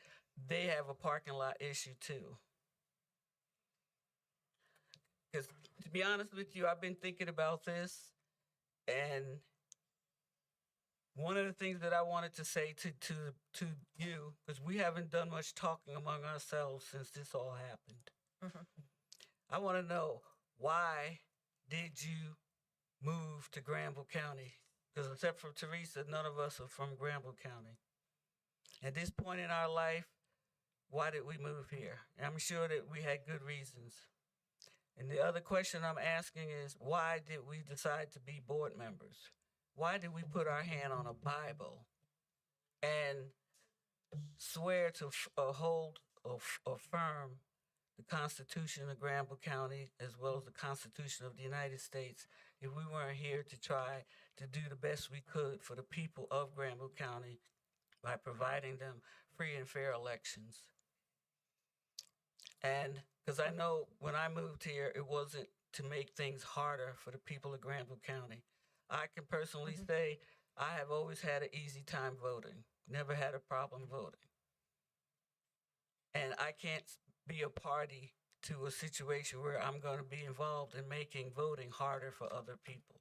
S15: they have a parking lot issue too? Because to be honest with you, I've been thinking about this, and one of the things that I wanted to say to you, because we haven't done much talking among ourselves since this all happened. I want to know, why did you move to Granville County? Because except for Teresa, none of us are from Granville County. At this point in our life, why did we move here? And I'm sure that we had good reasons. And the other question I'm asking is, why did we decide to be board members? Why did we put our hand on a Bible and swear to hold or affirm the Constitution of Granville County as well as the Constitution of the United States if we weren't here to try to do the best we could for the people of Granville County by providing them free and fair elections? And because I know when I moved here, it wasn't to make things harder for the people of Granville County. I can personally say I have always had an easy time voting, never had a problem voting. And I can't be a party to a situation where I'm going to be involved in making voting harder for other people.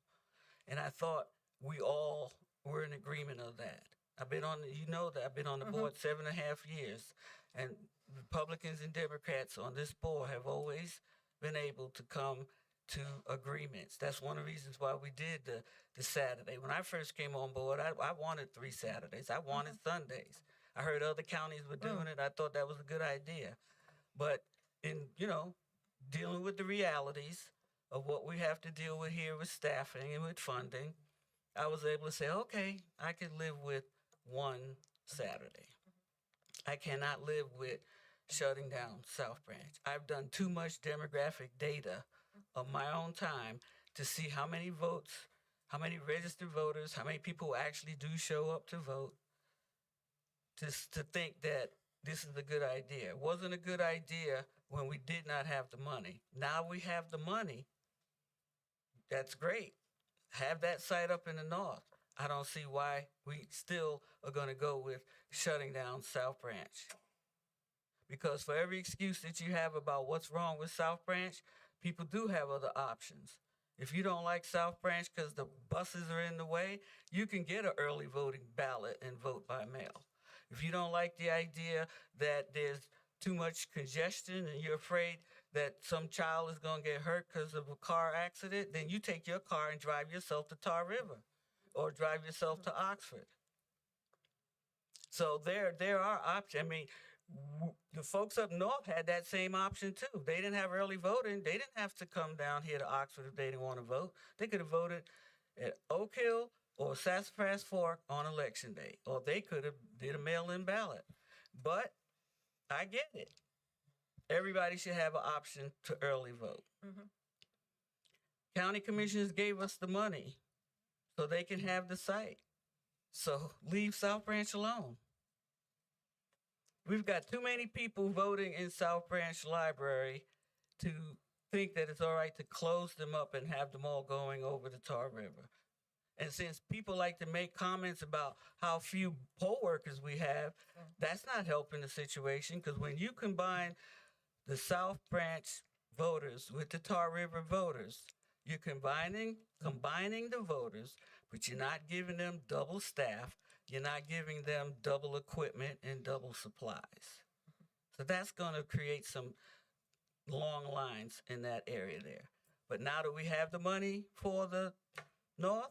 S15: And I thought we all were in agreement of that. I've been on, you know that I've been on the board 7.5 years, and Republicans and Democrats on this board have always been able to come to agreements. That's one of the reasons why we did the Saturday. When I first came on board, I wanted 3 Saturdays. I wanted Sundays. I heard other counties were doing it. I thought that was a good idea. But in, you know, dealing with the realities of what we have to deal with here with staffing and with funding, I was able to say, okay, I can live with 1 Saturday. I cannot live with shutting down South Branch. I've done too much demographic data of my own time to see how many votes, how many registered voters, how many people actually do show up to vote, to think that this is a good idea. It wasn't a good idea when we did not have the money. Now we have the money. That's great. Have that site up in the north. I don't see why we still are going to go with shutting down South Branch. Because for every excuse that you have about what's wrong with South Branch, people do have other options. If you don't like South Branch because the buses are in the way, you can get an early voting ballot and vote by mail. If you don't like the idea that there's too much congestion and you're afraid that some child is going to get hurt because of a car accident, then you take your car and drive yourself to Tar River or drive yourself to Oxford. So there are options. I mean, the folks up north had that same option too. They didn't have early voting. They didn't have to come down here to Oxford if they didn't want to vote. They could have voted at Oak Hill or Sassafras Fork on election day, or they could have did a mail-in ballot. But I get it. Everybody should have an option to early vote. County commissioners gave us the money so they can have the site. So leave South Branch alone. We've got too many people voting in South Branch Library to think that it's all right to close them up and have them all going over the Tar River. And since people like to make comments about how few poll workers we have, that's not helping the situation, because when you combine the South Branch voters with the Tar River voters, you're combining the voters, but you're not giving them double staff. You're not giving them double equipment and double supplies. So that's going to create some long lines in that area there. But now that we have the money for the north,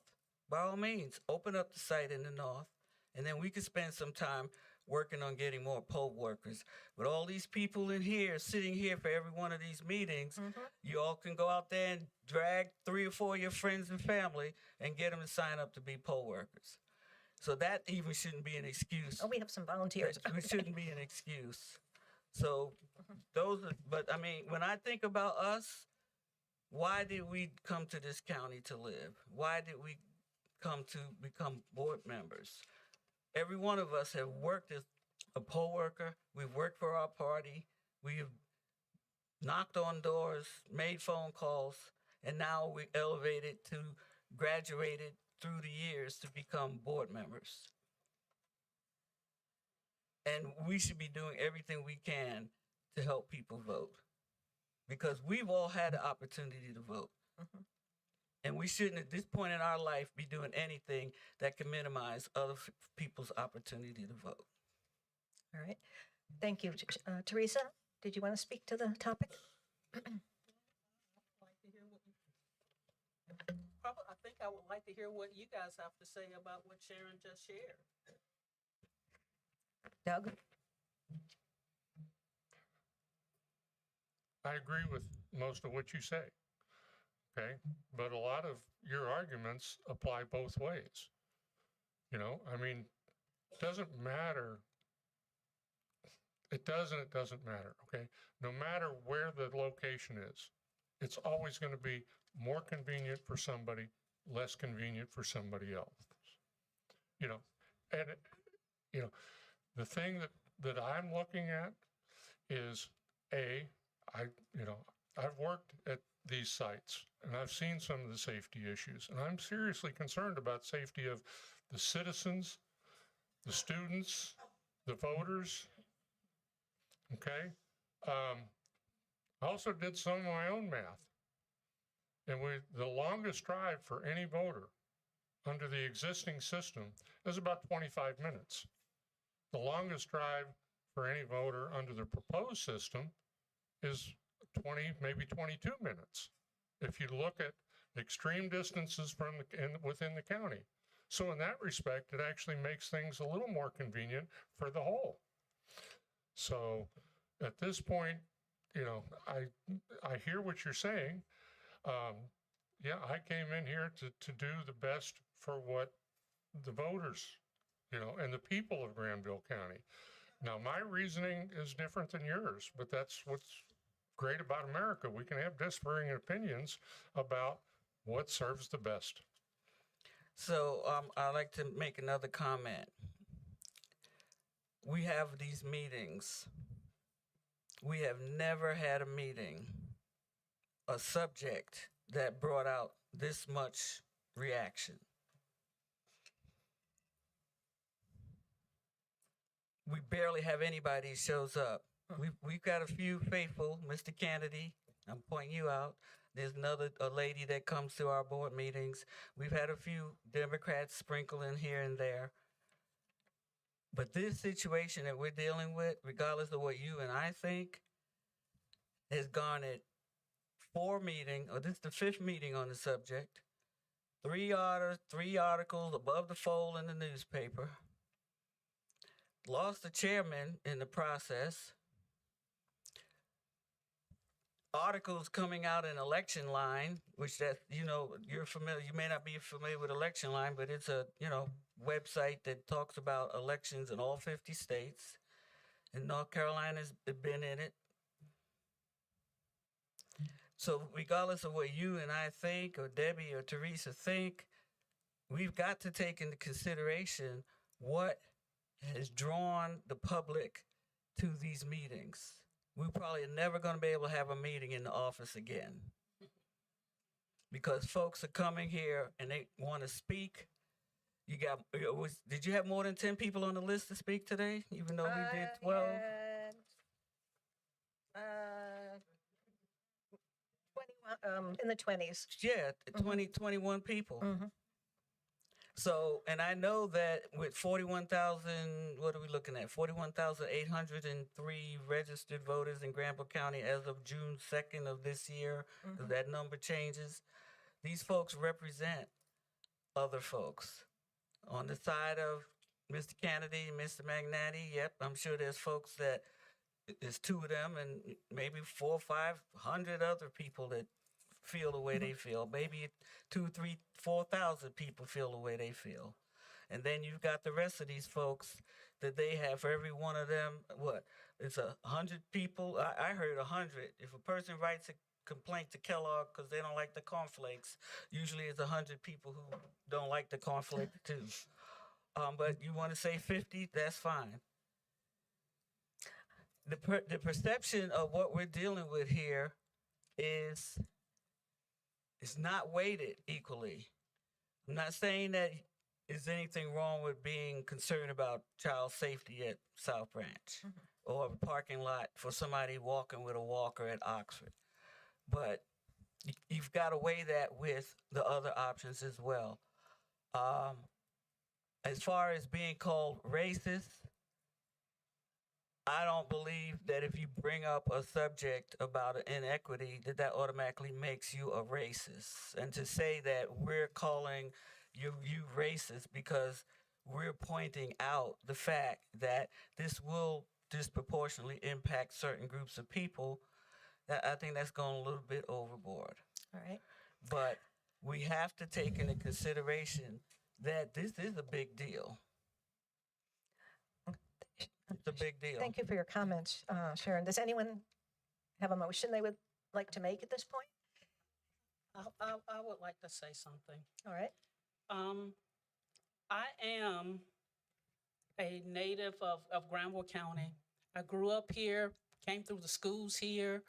S15: by all means, open up the site in the north, and then we can spend some time working on getting more poll workers. But all these people in here, sitting here for every one of these meetings, you all can go out there and drag 3 or 4 of your friends and family and get them to sign up to be poll workers. So that even shouldn't be an excuse.
S1: Oh, we have some volunteers.
S15: It shouldn't be an excuse. So those are, but I mean, when I think about us, why did we come to this county to live? Why did we come to become board members? Every one of us have worked as a poll worker. We've worked for our party. We've knocked on doors, made phone calls, and now we elevated to graduated through the years to become board members. And we should be doing everything we can to help people vote. because we've all had the opportunity to vote. And we shouldn't, at this point in our life, be doing anything that can minimize other people's opportunity to vote.
S1: All right. Thank you. Teresa, did you want to speak to the topic?
S16: I think I would like to hear what you guys have to say about what Sharon just shared.
S1: Doug?
S3: I agree with most of what you say. Okay, but a lot of your arguments apply both ways. You know, I mean, it doesn't matter. It doesn't matter. Okay, no matter where the location is, it's always going to be more convenient for somebody, less convenient for somebody else. You know, and you know, the thing that I'm looking at is I've worked at these sites and I've seen some of the safety issues, and I'm seriously concerned about safety of the citizens, the students, the voters. Okay. I also did some of my own math, and the longest drive for any voter under the existing system is about 25 minutes. The longest drive for any voter under the proposed system is 20, maybe 22 minutes, if you look at extreme distances from within the county. So in that respect, it actually makes things a little more convenient for the whole. So at this point, you know, I hear what you're saying. Yeah, I came in here to do the best for what the voters, you know, and the people of Granville County. Now, my reasoning is different than yours, but that's what's great about America. We can have differing opinions about what serves the best.
S15: So I'd like to make another comment. We have these meetings. We have never had a meeting, a subject that brought out this much reaction. We barely have anybody shows up. We've got a few faithful, Mr. Kennedy, I'm pointing you out. There's a lady that comes to our board meetings. We've had a few Democrats sprinkle in here and there. But this situation that we're dealing with, regardless of what you and I think, has garnered 4 meetings, or this is the 5th meeting on the subject, 3 articles above the fold in the newspaper, lost the chairman in the process, articles coming out in Election Line, which that, you know, you're familiar, you may not be familiar with Election Line, but it's a, you know, website that talks about elections in all 50 states, and North Carolina's been in it. So regardless of what you and I think, or Debbie or Teresa think, we've got to take into consideration what has drawn the public to these meetings. We're probably never going to be able to have a meeting in the office again, because folks are coming here and they want to speak. Did you have more than 10 people on the list to speak today, even though we did 12?
S1: In the 20s.
S15: Yeah, 21 people. So, and I know that with 41,000, what are we looking at? 41,803 registered voters in Granville County as of June 2nd of this year, because that number changes. These folks represent other folks. On the side of Mr. Kennedy and Mr. Magnati, yep, I'm sure there's folks that, there's 2 of them and maybe 400 or 500 other people that feel the way they feel. Maybe 2,000, 3,000, 4,000 people feel the way they feel. And then you've got the rest of these folks that they have, for every one of them, what? It's 100 people. I heard 100. If a person writes a complaint to Kellogg because they don't like the cornflakes, usually it's 100 people who don't like the cornflakes too. But you want to say 50, that's fine. The perception of what we're dealing with here is not weighted equally. I'm not saying that there's anything wrong with being concerned about child safety at South Branch or a parking lot for somebody walking with a walker at Oxford. but you've got to weigh that with the other options as well. As far as being called racist, I don't believe that if you bring up a subject about an inequity, that automatically makes you a racist. And to say that we're calling you racist because we're pointing out the fact that this will disproportionately impact certain groups of people, I think that's going a little bit overboard.
S1: All right.
S15: But we have to take into consideration that this is a big deal. It's a big deal.
S1: Thank you for your comments, Sharon. Does anyone have a motion they would like to make at this point?
S16: I would like to say something.
S1: All right.
S16: I am a native of Granville County. I grew up here, came through the schools here,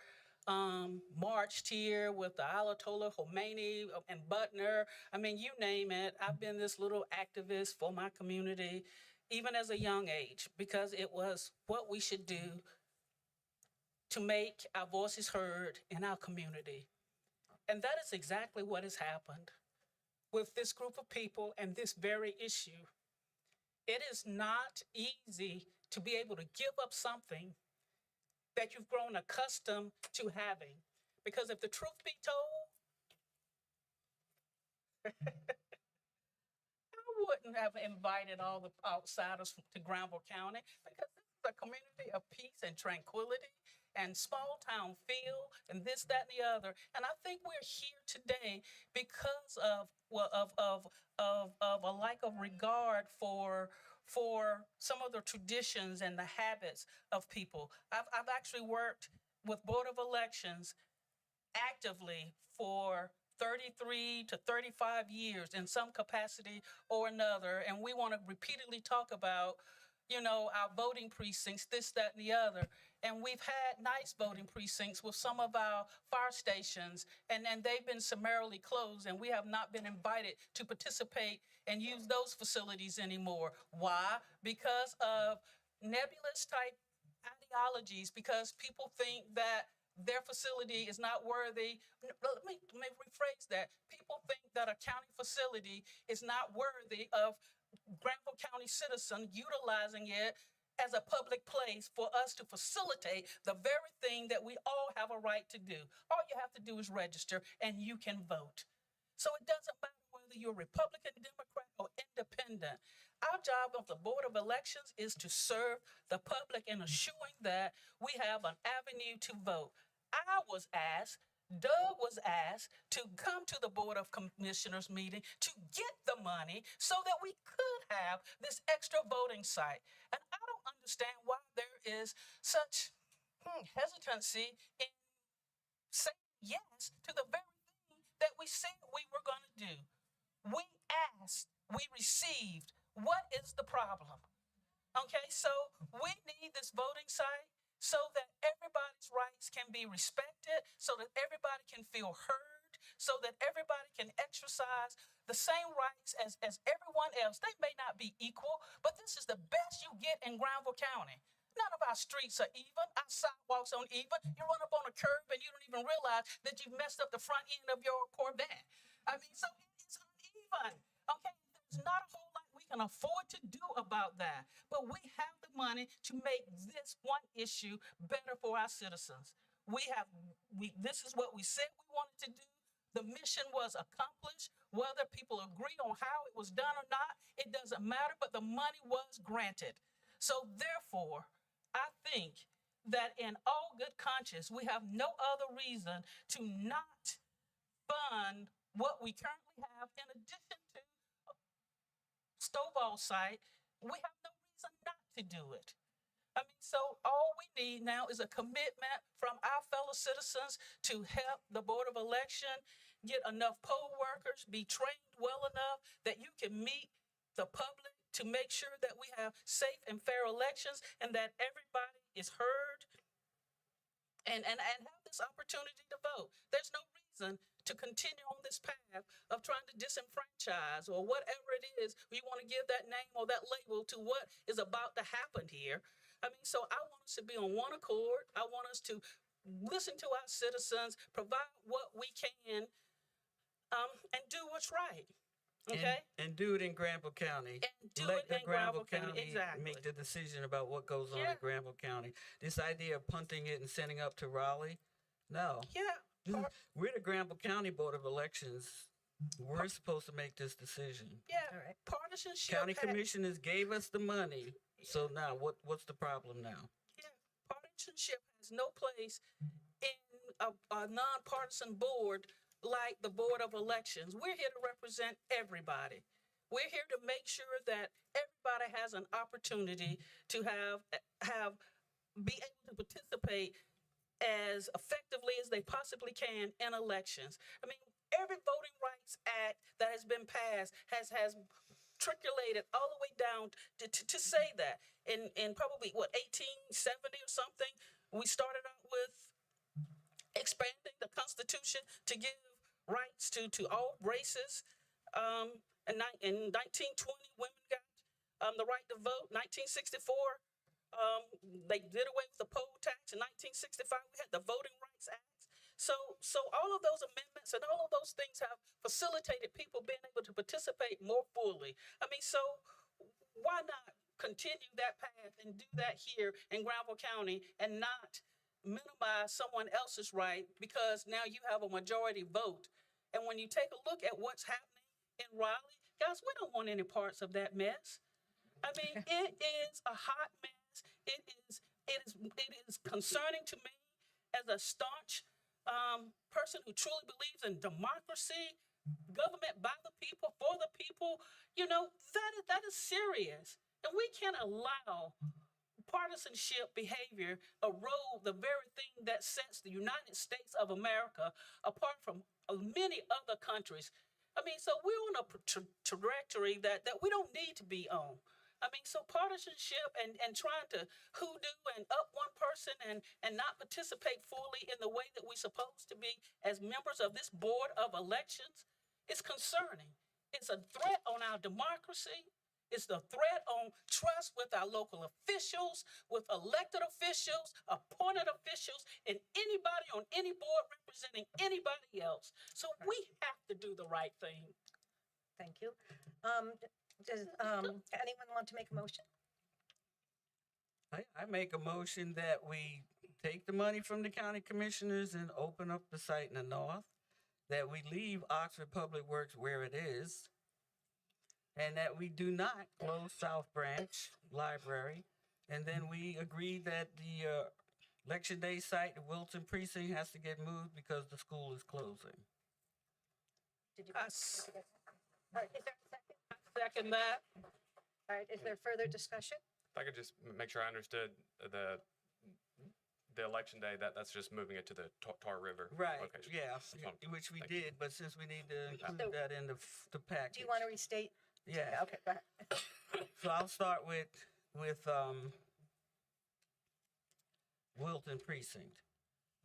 S16: marched here with the Ayatollah Khomeini and Butner. I mean, you name it. I've been this little activist for my community, even as a young age, because it was what we should do to make our voices heard in our community. And that is exactly what has happened with this group of people and this very issue. It is not easy to be able to give up something that you've grown accustomed to having. Because if the truth be told, I wouldn't have invited all the outsiders to Granville County, because this is a community of peace and tranquility and small town feel and this, that, and the other. And I think we're here today because of a lack of regard for some of the traditions and the habits of people. I've actually worked with Board of Elections actively for 33 to 35 years in some capacity or another. And we want to repeatedly talk about, you know, our voting precincts, this, that, and the other. And we've had nice voting precincts with some of our fire stations, and they've been summarily closed, and we have not been invited to participate and use those facilities anymore. Why? Because of nebulous type ideologies, because people think that their facility is not worthy. Let me rephrase that. People think that a county facility is not worthy of Granville County citizens utilizing it as a public place for us to facilitate the very thing that we all have a right to do. All you have to do is register and you can vote. So it doesn't matter whether you're Republican, Democrat, or independent. Our job of the Board of Elections is to serve the public in assuring that we have an avenue to vote. Doug was asked to come to the Board of Commissioners meeting to get the money so that we could have this extra voting site. And I don't understand why there is such hesitancy in saying yes to the very thing that we said we were going to do. We asked, we received. What is the problem? Okay, so we need this voting site so that everybody's rights can be respected, so that everybody can feel heard, so that everybody can exercise the same rights as everyone else. They may not be equal, but this is the best you get in Granville County. None of our streets are even. Our sidewalks aren't even. You run up on a curb and you don't even realize that you've messed up the front end of your Corvette. I mean, so it's uneven. Okay, there's not a whole lot we can afford to do about that. But we have the money to make this one issue better for our citizens. This is what we said we wanted to do. The mission was accomplished. Whether people agree on how it was done or not, it doesn't matter, but the money was granted. So therefore, I think that in all good conscience, we have no other reason to not fund what we currently have in addition to Stovall site. We have no reason not to do it. I mean, so all we need now is a commitment from our fellow citizens to help the Board of Election get enough poll workers, be trained well enough that you can meet the public to make sure that we have safe and fair elections and that everybody is heard and have this opportunity to vote. There's no reason to continue on this path of trying to disenfranchise or whatever it is we want to give that name or that label to what is about to happen here. I mean, so I want us to be on one accord. I want us to listen to our citizens, provide what we can, and do what's right. Okay?
S15: And do it in Granville County.
S16: And do
S15: Let
S16: it
S15: the
S16: in Granville County,
S15: County
S16: exactly.
S15: make the decision about what goes on
S16: Yeah.
S15: in Granville County. This idea of punting it and sending up to Raleigh, no.
S16: Yeah.
S15: We're the Granville County Board of Elections. We're supposed to make this decision.
S16: Yeah.
S1: All right.
S16: Partisanship.
S15: County commissioners gave us the money, so now what's the problem now?
S16: Yeah. Partisanship has no place in a nonpartisan board like the Board of Elections. We're here to represent everybody. We're here to make sure that everybody has an opportunity to be able to participate as effectively as they possibly can in elections. I mean, every Voting Rights Act that has been passed has trickulated all the way down to say that. In probably, 1870 or something, we started out with expanding the Constitution to give rights to all races. In 1920, women got the right to vote. 1964, they did away with the poll tax. In 1965, we had the Voting Rights Act. So all of those amendments and all of those things have facilitated people being able to participate more fully. I mean, so why not continue that path and do that here in Granville County and not minimize someone else's right because now you have a majority vote. And when you take a look at what's happening in Raleigh, guys, we don't want any parts of that mess. I mean, it is a hot mess. It is concerning to me as a staunch person who truly believes in democracy, government by the people, for the people. You know, that is serious. And we can't allow partisanship behavior erode the very thing that sets the United States of America apart from many other countries. I mean, so we're on a trajectory that we don't need to be on. I mean, so partisanship and trying to hoodoo and up one person and not participate fully in the way that we're supposed to be as members of this Board of Elections is concerning. It's a threat on our democracy. It's the threat on trust with our local officials, with elected officials, appointed officials, and anybody on any board representing anybody else. So we have to do the right thing.
S1: Thank you. Does anyone want to make a motion?
S15: I make a motion that we take the money from the county commissioners and open up the site in the north, that we leave Oxford Public Works where it is, and that we do not close South Branch Library. And then we agree that the Election Day site, the Wilton Precinct, has to get moved because the school is closing.
S1: Did you? All right, is there a second?
S16: Second that.
S1: All right, is there further discussion?
S17: If I could just make sure I understood the election day, that's just moving it to the Tar River
S15: Right,
S17: location.
S15: yeah,
S17: fine.
S15: which we
S17: Thank you.
S15: did, but since we need to include that in the package.
S1: Do you want to restate?
S15: Yeah.
S1: Okay, go ahead.
S15: So I'll start with Wilton Precinct.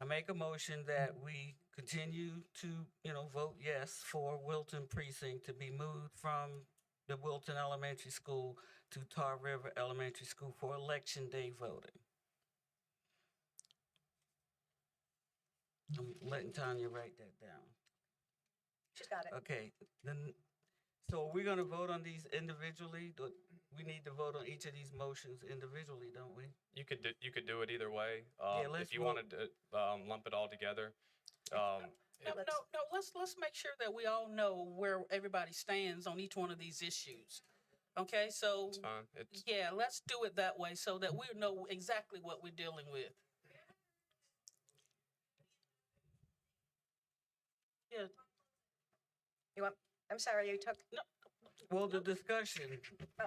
S15: I make a motion that we continue to, vote yes for Wilton Precinct to be moved from the Wilton Elementary School to Tar River Elementary School for Election Day voting. I'm letting Tanya write that down.
S1: She's got it.
S15: Okay, then, so we're gonna vote on these individually? We need to vote on each of these motions individually, don't we?
S17: You could do it either way.
S15: let's
S17: If you
S15: vote.
S17: wanted to lump it all together.
S16: No, let's make sure that we all know where everybody stands on each one of these issues. Okay, so
S17: It's fine. It's
S16: yeah, let's do it that way so that we know exactly what we're dealing with. Yeah.
S1: You want? I'm sorry, you took.
S16: No.
S15: Well, the discussion,
S1: Oh,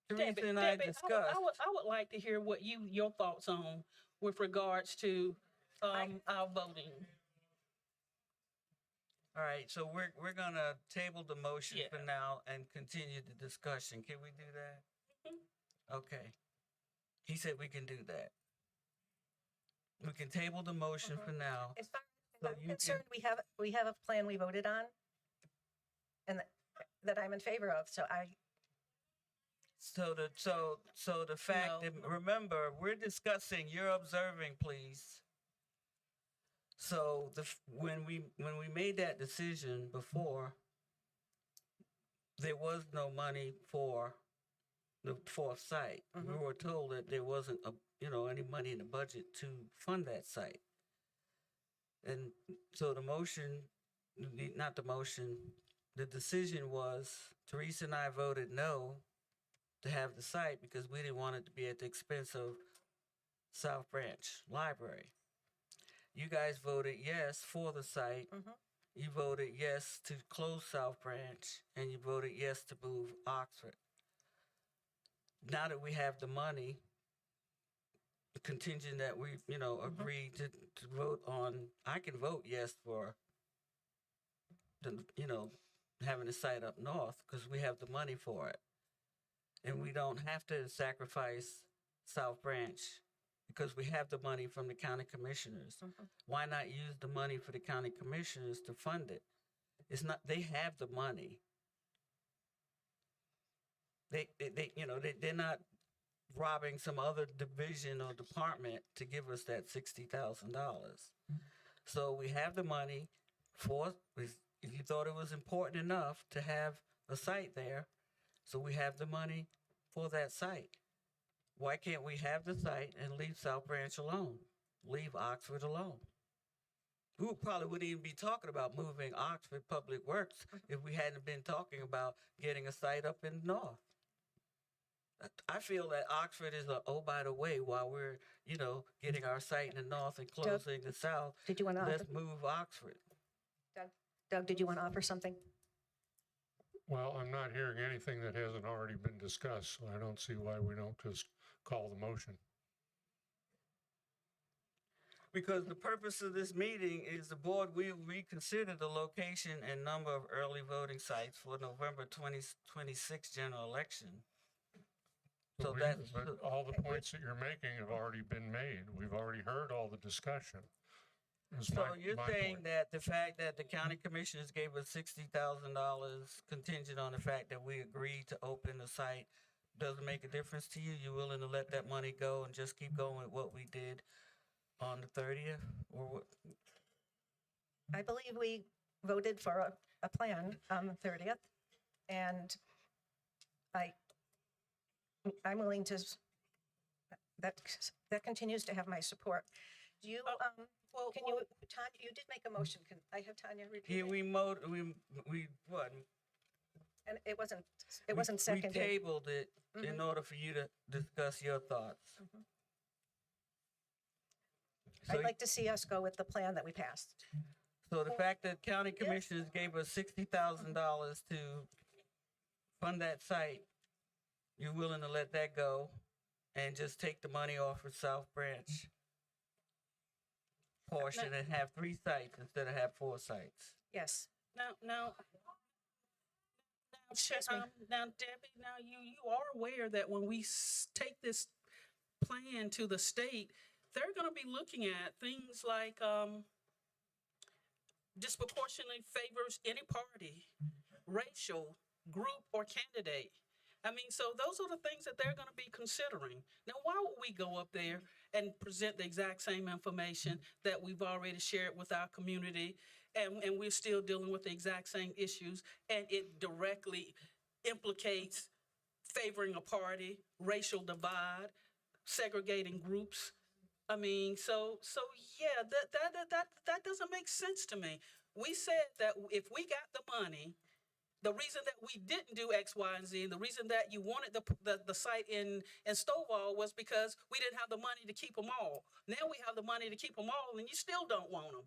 S15: Teresa and I
S16: Debbie,
S15: discussed.
S16: I would like to hear what your thoughts on with regards to our voting.
S15: All right, so we're gonna table the motion
S16: Yeah.
S15: for now and continue the discussion. Can we do that? Okay. He said we can do that. We can table the motion for now.
S1: as far
S15: So
S1: as I'm
S15: you
S1: concerned, we have a plan we voted on, and that I'm in favor of. So
S15: So the fact that, remember, we're discussing, you're observing, please. So when we made that decision before, there was no money for the fourth site. We were told that there wasn't any money in the budget to fund that site. And so the decision was, Teresa and I voted no to have the site because we didn't want it to be at the expense of South Branch Library. You guys voted yes for the site. You voted yes to close South Branch, and you voted yes to move Oxford. Now that we have the money, contingent that we, agreed to vote on, I can vote yes for having a site up north because we have the money for it. And we don't have to sacrifice South Branch because we have the money from the county commissioners. Why not use the money for the county commissioners to fund it? It's not, they have the money. They're not robbing some other division or department to give us that $60,000. So we have the money if you thought it was important enough to have a site there, so we have the money for that site. Why can't we have the site and leave South Branch alone? Leave Oxford alone? We probably wouldn't even be talking about moving Oxford Public Works if we hadn't been talking about getting a site up in the north. I feel that Oxford is by the way, while we're, getting our site in the north and closing the south,
S1: Did you want to
S15: let's
S1: offer?
S15: move Oxford.
S1: Doug, did you want to offer something?
S3: Well, I'm not hearing anything that hasn't already been discussed, so I don't see why we don't just call the motion.
S15: Because the purpose of this meeting is the board will reconsider the location and number of early voting sites for November 2026 general election. So
S3: But all the points that you're making have already been made. We've already heard all the discussion.
S15: So you're saying that the fact that the county commissioners gave us $60,000 contingent on the fact that we agreed to open the site doesn't make a difference to you? You're willing to let that money go and just keep going with what we did on the 30th? Or what?
S1: I believe we voted for a plan on the 30th, and I'm willing to, that continues to have my support. Do you, Tanya, you did make a motion. Can I have Tanya repeat
S15: Yeah,
S1: it?
S15: we what?
S1: And it wasn't seconded.
S15: We tabled it in order for you to discuss your thoughts.
S1: I'd like to see us go with the plan that we passed.
S15: So the fact that county commissioners gave us $60,000 to fund that site, you're willing to let that go and just take the money off of South Branch portion and have 3 sites instead of have 4 sites?
S1: Yes.
S16: Now, Debbie, now you are aware that when we take this plan to the state, they're going to be looking at things like disproportionately favors any party, racial, group, or candidate. I mean, so those are the things that they're going to be considering. Now, why would we go up there and present the exact same information that we've already shared with our community, and we're still dealing with the exact same issues, and it directly implicates favoring a party, racial divide, segregating groups? I mean, so yeah, that doesn't make sense to me. We said that if we got the money, the reason that we didn't do X, Y, and Z, and the reason that you wanted the site in Stovall was because we didn't have the money to keep them all. Now we have the money to keep them all, and you still don't want them.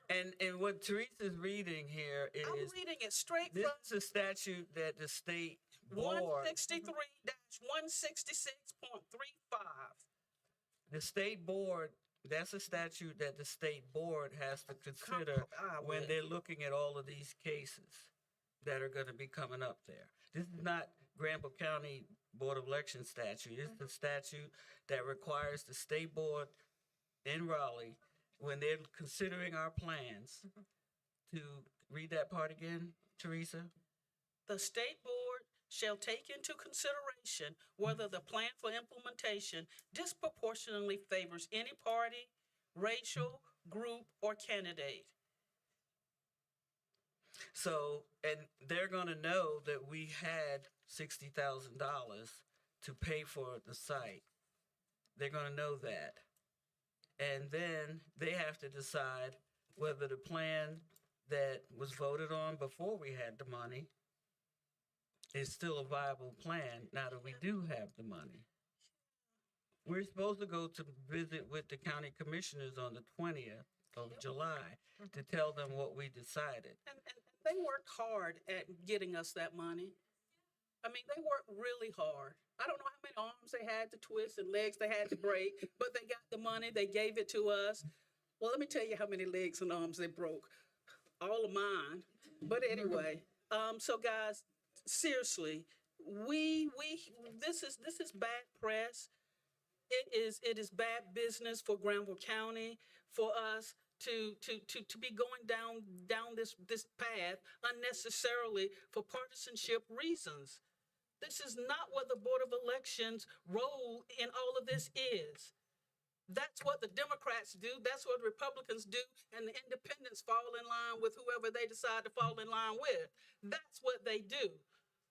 S15: And what Teresa's reading here is,
S16: I'm reading it straight
S15: this
S16: from
S15: is a statute that the state board,
S16: 163-166.35.
S15: the state board, that's a statute that the state board has to consider when they're looking at all of these cases that are going to be coming up there. This is not Granville County Board of Election statute. It's the statute that requires the state board in Raleigh, when they're considering our plans, to read that part again, Teresa.
S16: The state board shall take into consideration whether the plan for implementation disproportionately favors any party, racial, group, or candidate.
S15: So, and they're gonna know that we had $60,000 to pay for the site. They're gonna know that. And then they have to decide whether the plan that was voted on before we had the money is still a viable plan now that we do have the money. We're supposed to go to visit with the county commissioners on the 20th of July to tell them what we decided.
S16: And they worked hard at getting us that money. I mean, they worked really hard. I don't know how many arms they had to twist and legs they had to break, but they got the money, they gave it to us. Well, let me tell you how many legs and arms they broke. All of mine. But anyway, so guys, seriously, this is bad press. It is bad business for Granville County for us to be going down this path unnecessarily for partisanship reasons. This is not what the Board of Elections' role in all of this is. That's what the Democrats do. That's what Republicans do. And the independents fall in line with whoever they decide to fall in line with. That's what they do.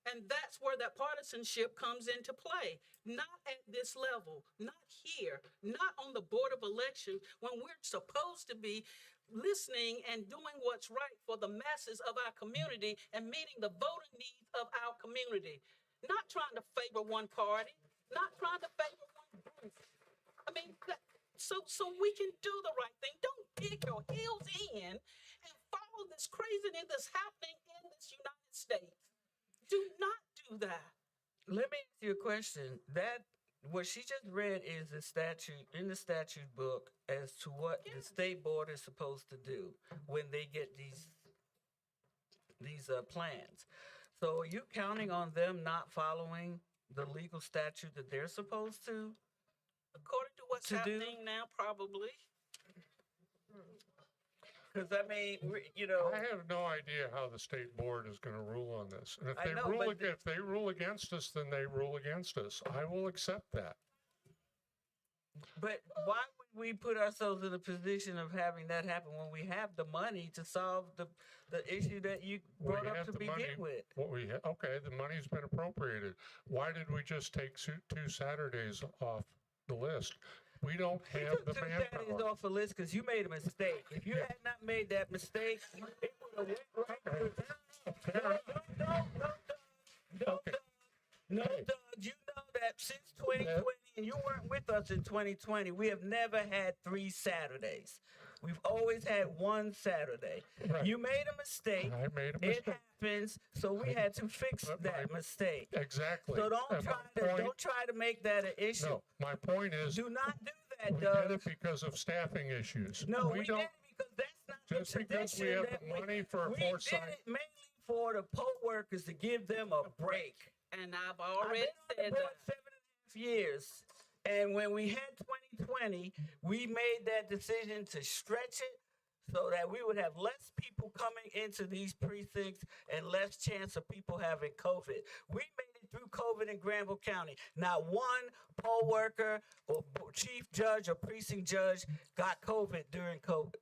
S16: And that's where that partisanship comes into play. Not at this level, not here, not on the Board of Elections when we're supposed to be listening and doing what's right for the masses of our community and meeting the voting needs of our community. Not trying to favor one party, not trying to favor one group. I mean, so we can do the right thing. Don't dig your heels in and follow this craziness that's happening in this United States. Do not do that.
S15: Let me ask you a question. That what she just read is the statute in the statute book as to what the state board is supposed to do when they get these plans. So are you counting on them not following the legal statute that they're supposed to?
S16: According to what's happening now, probably.
S15: Because I mean,
S3: I have no idea how the state board is going to rule on this. And if they rule against us, then they rule against us. I will accept that.
S15: But why would we put ourselves in a position of having that happen when we have the money to solve the issue that you brought up to begin with?
S3: Okay, the money's been appropriated. Why did we just take 2 Saturdays off the list? We don't have the manpower.
S15: You took 2 Saturdays off the list because you made a mistake. If you had not made that mistake, it would have went right No, Doug, you know that since 2020, and you weren't with us in 2020, we have never had 3 Saturdays. We've always had 1 Saturday. Right. You made a mistake.
S3: I made a mistake.
S15: It happens, so we had to fix that mistake.
S3: Exactly.
S15: So don't try to make that an issue.
S3: No, my point is,
S15: do not do that,
S3: we
S15: Doug.
S3: did it because of staffing issues.
S15: No, we
S3: don't.
S15: did it because that's not
S3: just
S15: the
S3: because we have the money for a foresight.
S15: We did it mainly for the poll workers to give them a break.
S16: And I've already said that.
S15: 7.5 years. And when we had 2020, we made that decision to stretch it so that we would have less people coming into these precincts and less chance of people having COVID. We made it through COVID in Granville County. Not one poll worker or chief judge or precinct judge got COVID during COVID.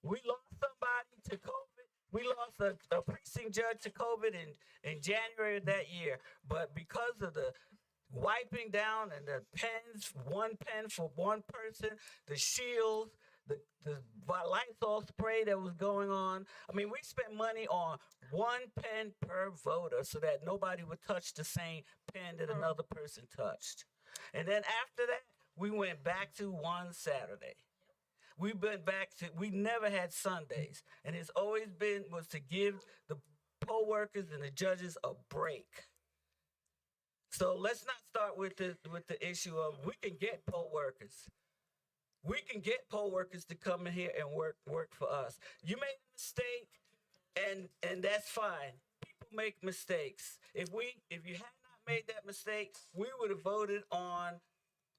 S15: We lost somebody to COVID. We lost a precinct judge to COVID in January of that year. But because of the wiping down and the pens, 1 pen for 1 person, the shields, the Lysol spray that was going on. I mean, we spent money on 1 pen per voter so that nobody would touch the same pen that another person touched. And then after that, we went back to 1 Saturday. We never had Sundays. And it's always was to give the poll workers and the judges a break. So let's not start with the issue of we can get poll workers. We can get poll workers to come in here and work for us. You made a mistake, and that's fine. People make mistakes. If you had not made that mistake, we would have voted on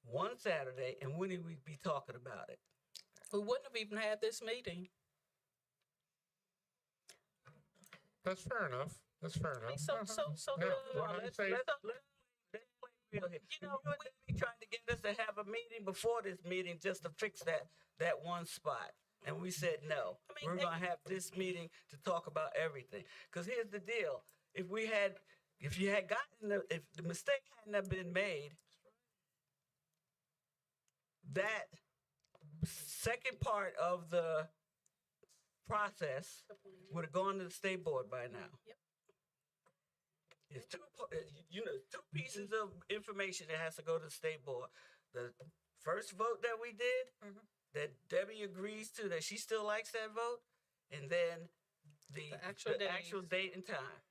S15: 1 Saturday, and when would we be talking about it?
S16: We wouldn't have even had this meeting.
S3: That's fair enough. That's fair enough.
S16: So
S3: Now, when I say,
S18: Let's play real here. You and Debbie trying to get us to have a meeting before this meeting just to fix that one spot. And we said, no, we're going to have this meeting to talk about everything. Because here's the deal. If the mistake hadn't have been made, that second part of the process would have gone to the state board by now.
S16: Yep.
S18: It's two pieces of information that has to go to the state board. The first vote that we did, that Debbie agrees to, that she still likes that vote, and then the actual date and time.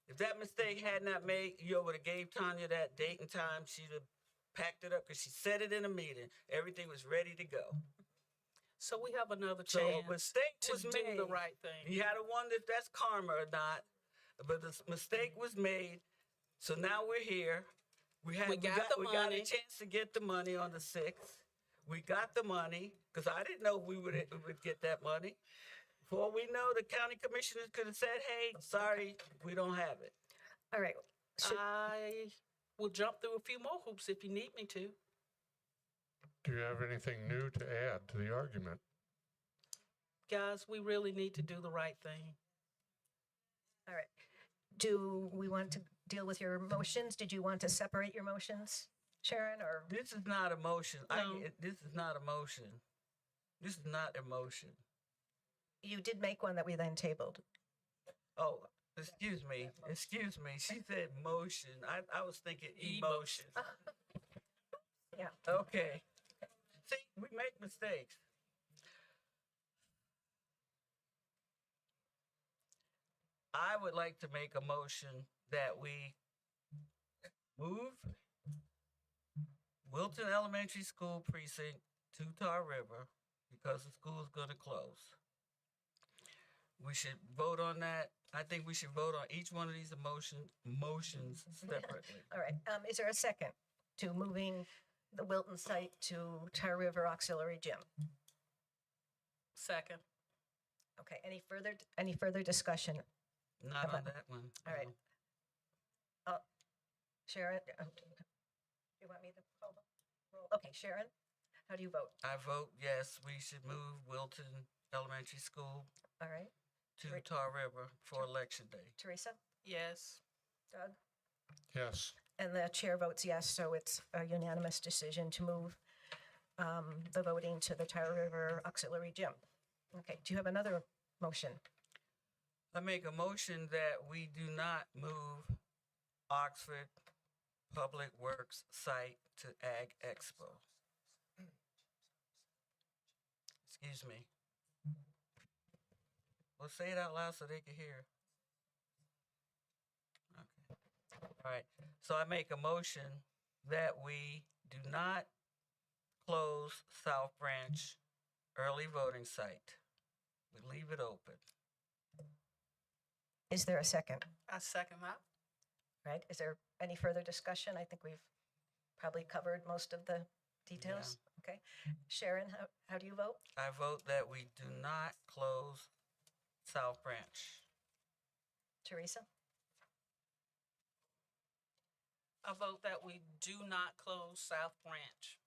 S18: If that mistake had not made, you would have gave Tanya that date and time. She'd have packed it up because she said it in a meeting. Everything was ready to go.
S16: So we have another
S18: So
S16: chance
S18: a mistake
S16: to
S18: was
S16: do
S18: made.
S16: the right thing.
S18: You had to wonder if that's karma or not, but the mistake was made. So now we're here. We got a chance to get the money on the 6th. We got the money because I didn't know we would get that money. For all we know, the county commissioners could have said, "Hey, sorry, we don't have it."
S1: All right.
S16: I will jump through a few more hoops if you need me to.
S3: do you have anything new to add to the argument?
S16: Guys, we really need to do the right thing.
S1: All right. Do we want to deal with your motions? Did you want to separate your motions, Sharon, or?
S18: This is not a motion.
S16: No.
S18: This is not a motion. This is not a motion.
S1: You did make one that we then tabled.
S18: Oh, excuse me. She said motion. I was thinking emotion.
S1: Yeah.
S18: Okay. See, we make mistakes. I would like to make a motion that we move Wilton Elementary School precinct to Tar River because the school is going to close. We should vote on that. I think we should vote on each one of these motions separately.
S1: All right. Is there a second to moving the Wilton site to Tar River Auxiliary Gym?
S16: Second.
S1: Okay. Any further discussion?
S18: Not on that one.
S1: All right. Sharon, you want me to call the roll? Okay, Sharon, how do you vote?
S18: I vote yes, we should move Wilton Elementary School
S1: All right.
S18: to Tar River for Election Day.
S1: Teresa?
S16: Yes.
S1: Doug?
S3: Yes.
S1: And the chair votes yes, so it's a unanimous decision to move the voting to the Tar River Auxiliary Gym. Okay, do you have another motion?
S18: I make a motion that we do not move Oxford Public Works site to Ag Expo. Excuse me. Well, say it out loud so they can hear. Okay. All right. So I make a motion that we do not close South Branch early voting site. We leave it open.
S1: Is there a second?
S16: I second that.
S1: Right, is there any further discussion? I think we've probably covered most of the details. Okay. Sharon, how do you vote?
S18: I vote that we do not close South Branch.
S1: Teresa?
S16: I vote that we do not close South Branch.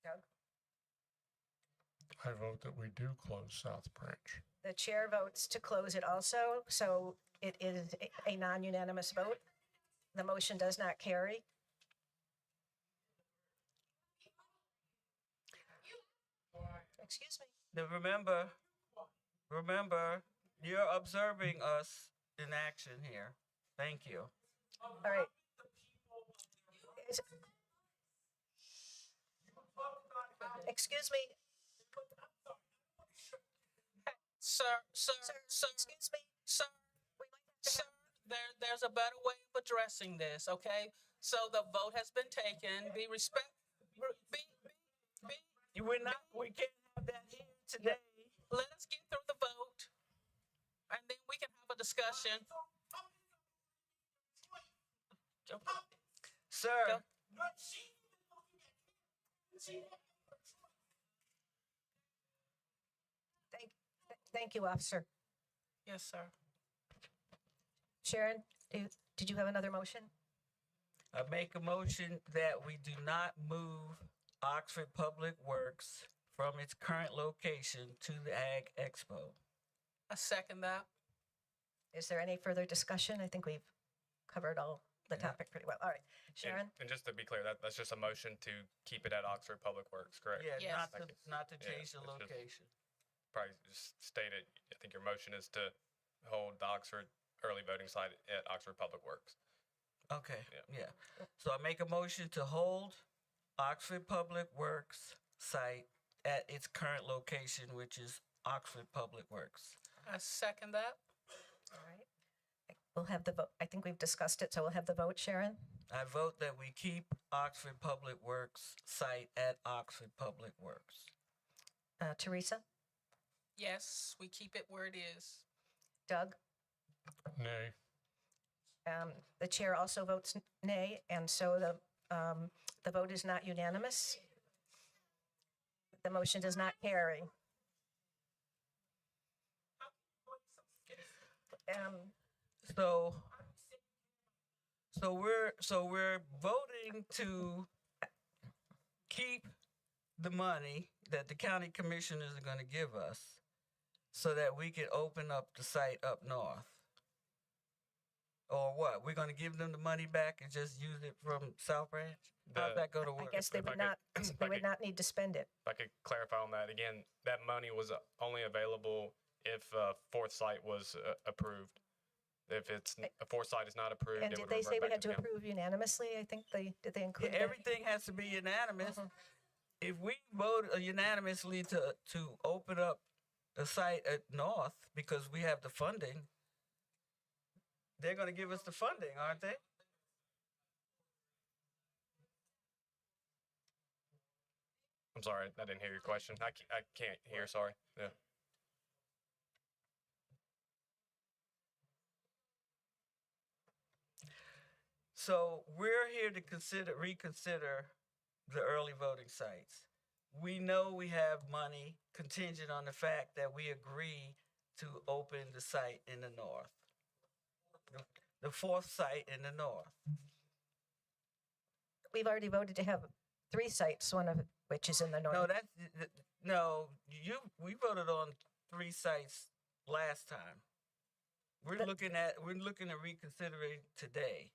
S1: Doug?
S3: I vote that we do close South Branch.
S1: The chair votes to close it also, so it is a non-unanimous vote. The motion does not carry. Excuse me.
S18: Now remember, you're observing us in action here. Thank you.
S1: All right. Excuse me.
S16: Sir,
S1: excuse me.
S16: Sir, there's a better way of addressing this, okay? So the vote has been taken. We
S18: can't have that here today.
S16: Let us get through the vote, and then we can have a discussion.
S18: Sir.
S1: Thank you, officer.
S16: Yes, sir.
S1: Sharon, did you have another motion?
S18: I make a motion that we do not move Oxford Public Works from its current location to the Ag Expo.
S16: I second that.
S1: Is there any further discussion? I think we've covered all the topic pretty well. All right, Sharon?
S17: And just to be clear, that's just a motion to keep it at Oxford Public Works, correct?
S18: Yeah,
S16: Yes.
S18: not to
S17: Yeah,
S18: change the
S17: it's just-
S18: location.
S17: Probably just state it. I think your motion is to hold the Oxford early voting site at Oxford Public Works.
S18: Okay, yeah. So I make a motion to hold Oxford Public Works site at its current location, which is Oxford Public Works.
S16: I second that.
S1: All right. We'll have the vote. I think we've discussed it, so we'll have the vote, Sharon?
S18: I vote that we keep Oxford Public Works site at Oxford Public Works.
S1: Teresa?
S16: Yes, we keep it where it is.
S1: Doug?
S3: Nay.
S1: The chair also votes nay, and so the vote is not unanimous. The motion does not carry.
S18: So we're voting to keep the money that the county commissioners are going to give us so that we can open up the site up north. Or what? We're going to give them the money back and just use it from South Branch? How's that going to work?
S1: I guess they would not need to spend it.
S17: If I could clarify on that again, that money was only available if a fourth site was approved. If it's a fourth site is not approved,
S1: And
S17: it
S1: did
S17: would
S1: they
S17: revert
S1: say we
S17: back
S1: had
S17: to
S1: to
S17: the county.
S1: approve unanimously? I think did they include that?
S18: Everything has to be unanimous. If we vote unanimously to open up the site at North because we have the funding, they're going to give us the funding, aren't they?
S17: I'm sorry, I didn't hear your question. I can't hear, sorry. Yeah.
S18: So we're here to reconsider the early voting sites. We know we have money contingent on the fact that we agree to open the site in the north. The fourth site in the north.
S1: We've already voted to have 3 sites, one of which is in the north.
S18: We voted on 3 sites last time. We're looking at reconsidering today.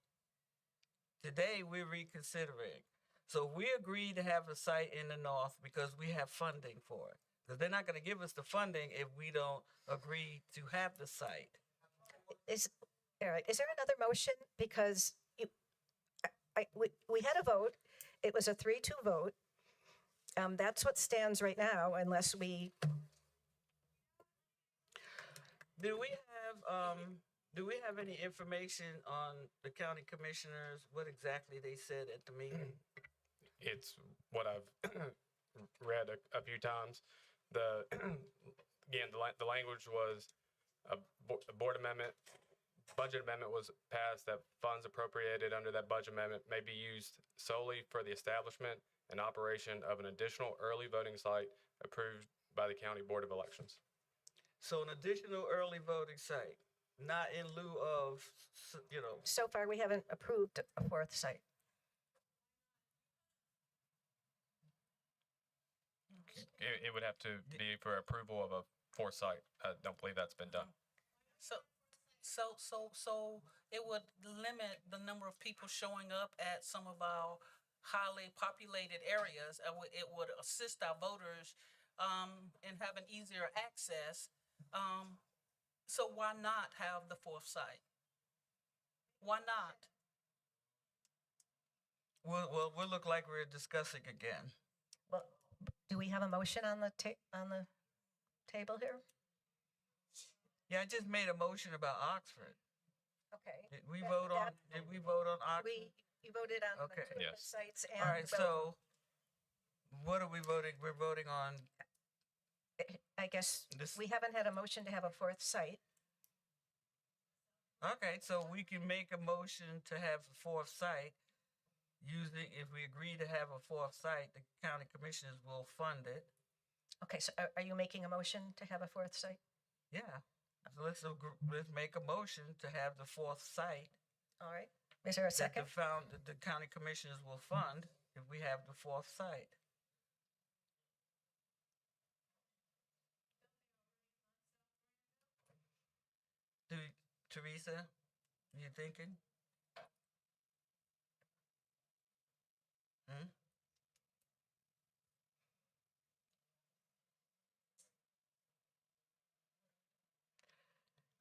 S18: Today we're reconsidering. So we agreed to have a site in the north because we have funding for it. Because they're not going to give us the funding if we don't agree to have the site.
S1: All right. Is there another motion? Because we had a vote. It was a 3-2 vote. That's what stands right now, unless we.
S18: Do we have any information on the county commissioners, what exactly they said at the meeting?
S17: It's what I've read a few times. Again, the language was a board amendment. Budget amendment was passed that funds appropriated under that budget amendment may be used solely for the establishment and operation of an additional early voting site approved by the County Board of Elections.
S18: So an additional early voting site, not in lieu of,
S1: So far, we haven't approved a 4th site.
S17: It would have to be for approval of a fourth site. I don't believe that's been done.
S16: So it would limit the number of people showing up at some of our highly populated areas. It would assist our voters in having easier access. So why not have the 4th site? Why not?
S18: Well, we'll look like we're discussing again.
S1: Well, do we have a motion on the table here?
S18: Yeah, I just made a motion about Oxford.
S1: Okay.
S18: Did we vote on Oxford?
S1: You voted on
S18: Okay.
S1: the 2
S17: Yes.
S1: sites and.
S18: All right, so what are we voting? We're voting on,
S1: I guess
S18: This-
S1: we haven't had a motion to have a 4th site.
S18: okay, so we can make a motion to have the 4th site. If we agree to have a 4th site, the county commissioners will fund it.
S1: Okay, so are you making a motion to have a 4th site?
S18: Yeah. let's make a motion to have the fourth site.
S1: All right. Is there a second?
S18: That the county commissioners will fund if we have the fourth site. Teresa, you thinking? Hmm?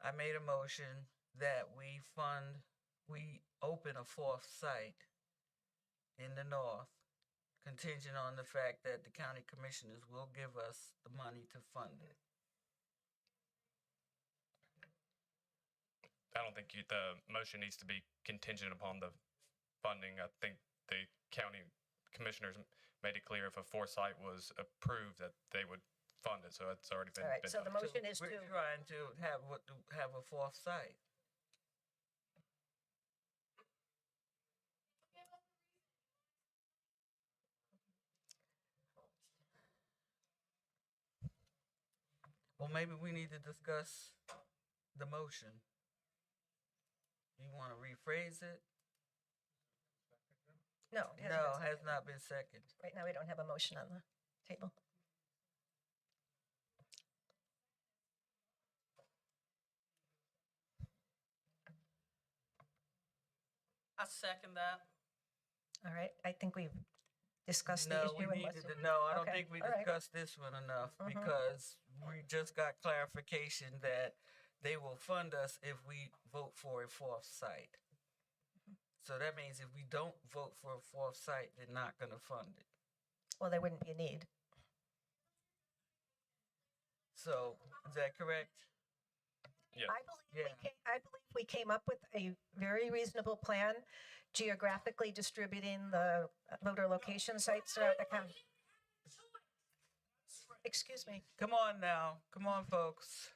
S18: I made a motion that we open a fourth site in the north, contingent on the fact that the county commissioners will give us the money to fund it.
S17: I don't think the motion needs to be contingent upon the funding. I think the county commissioners made it clear if a foresight was approved that they would fund it. So it's already been.
S1: All right,
S17: been
S1: so the
S17: done.
S1: motion is
S18: We're
S1: to,
S18: trying to have a fourth site. Well, maybe we need to discuss the motion. You want to rephrase it?
S1: no. It hasn't
S18: No,
S1: been
S18: has
S1: seconded.
S18: not been seconded.
S1: Right now, we don't have a motion on the table.
S16: I second that.
S1: All right, I think we've discussed the
S18: No,
S1: issue.
S18: we
S1: and
S18: needed
S1: what's-
S18: to, no, I don't
S1: Okay,
S18: think we
S1: all right.
S18: discussed this one enough
S1: Mhm.
S18: because we just got clarification that they will fund us if we vote for a fourth site. So that means if we don't vote for a fourth site, they're not gonna fund it.
S1: Well, there wouldn't be a need.
S18: So, is that correct?
S17: Yes.
S1: I believe we came up with a very reasonable plan, geographically distributing the voter location sites throughout the county. Excuse me.
S18: Come on now, come on, folks.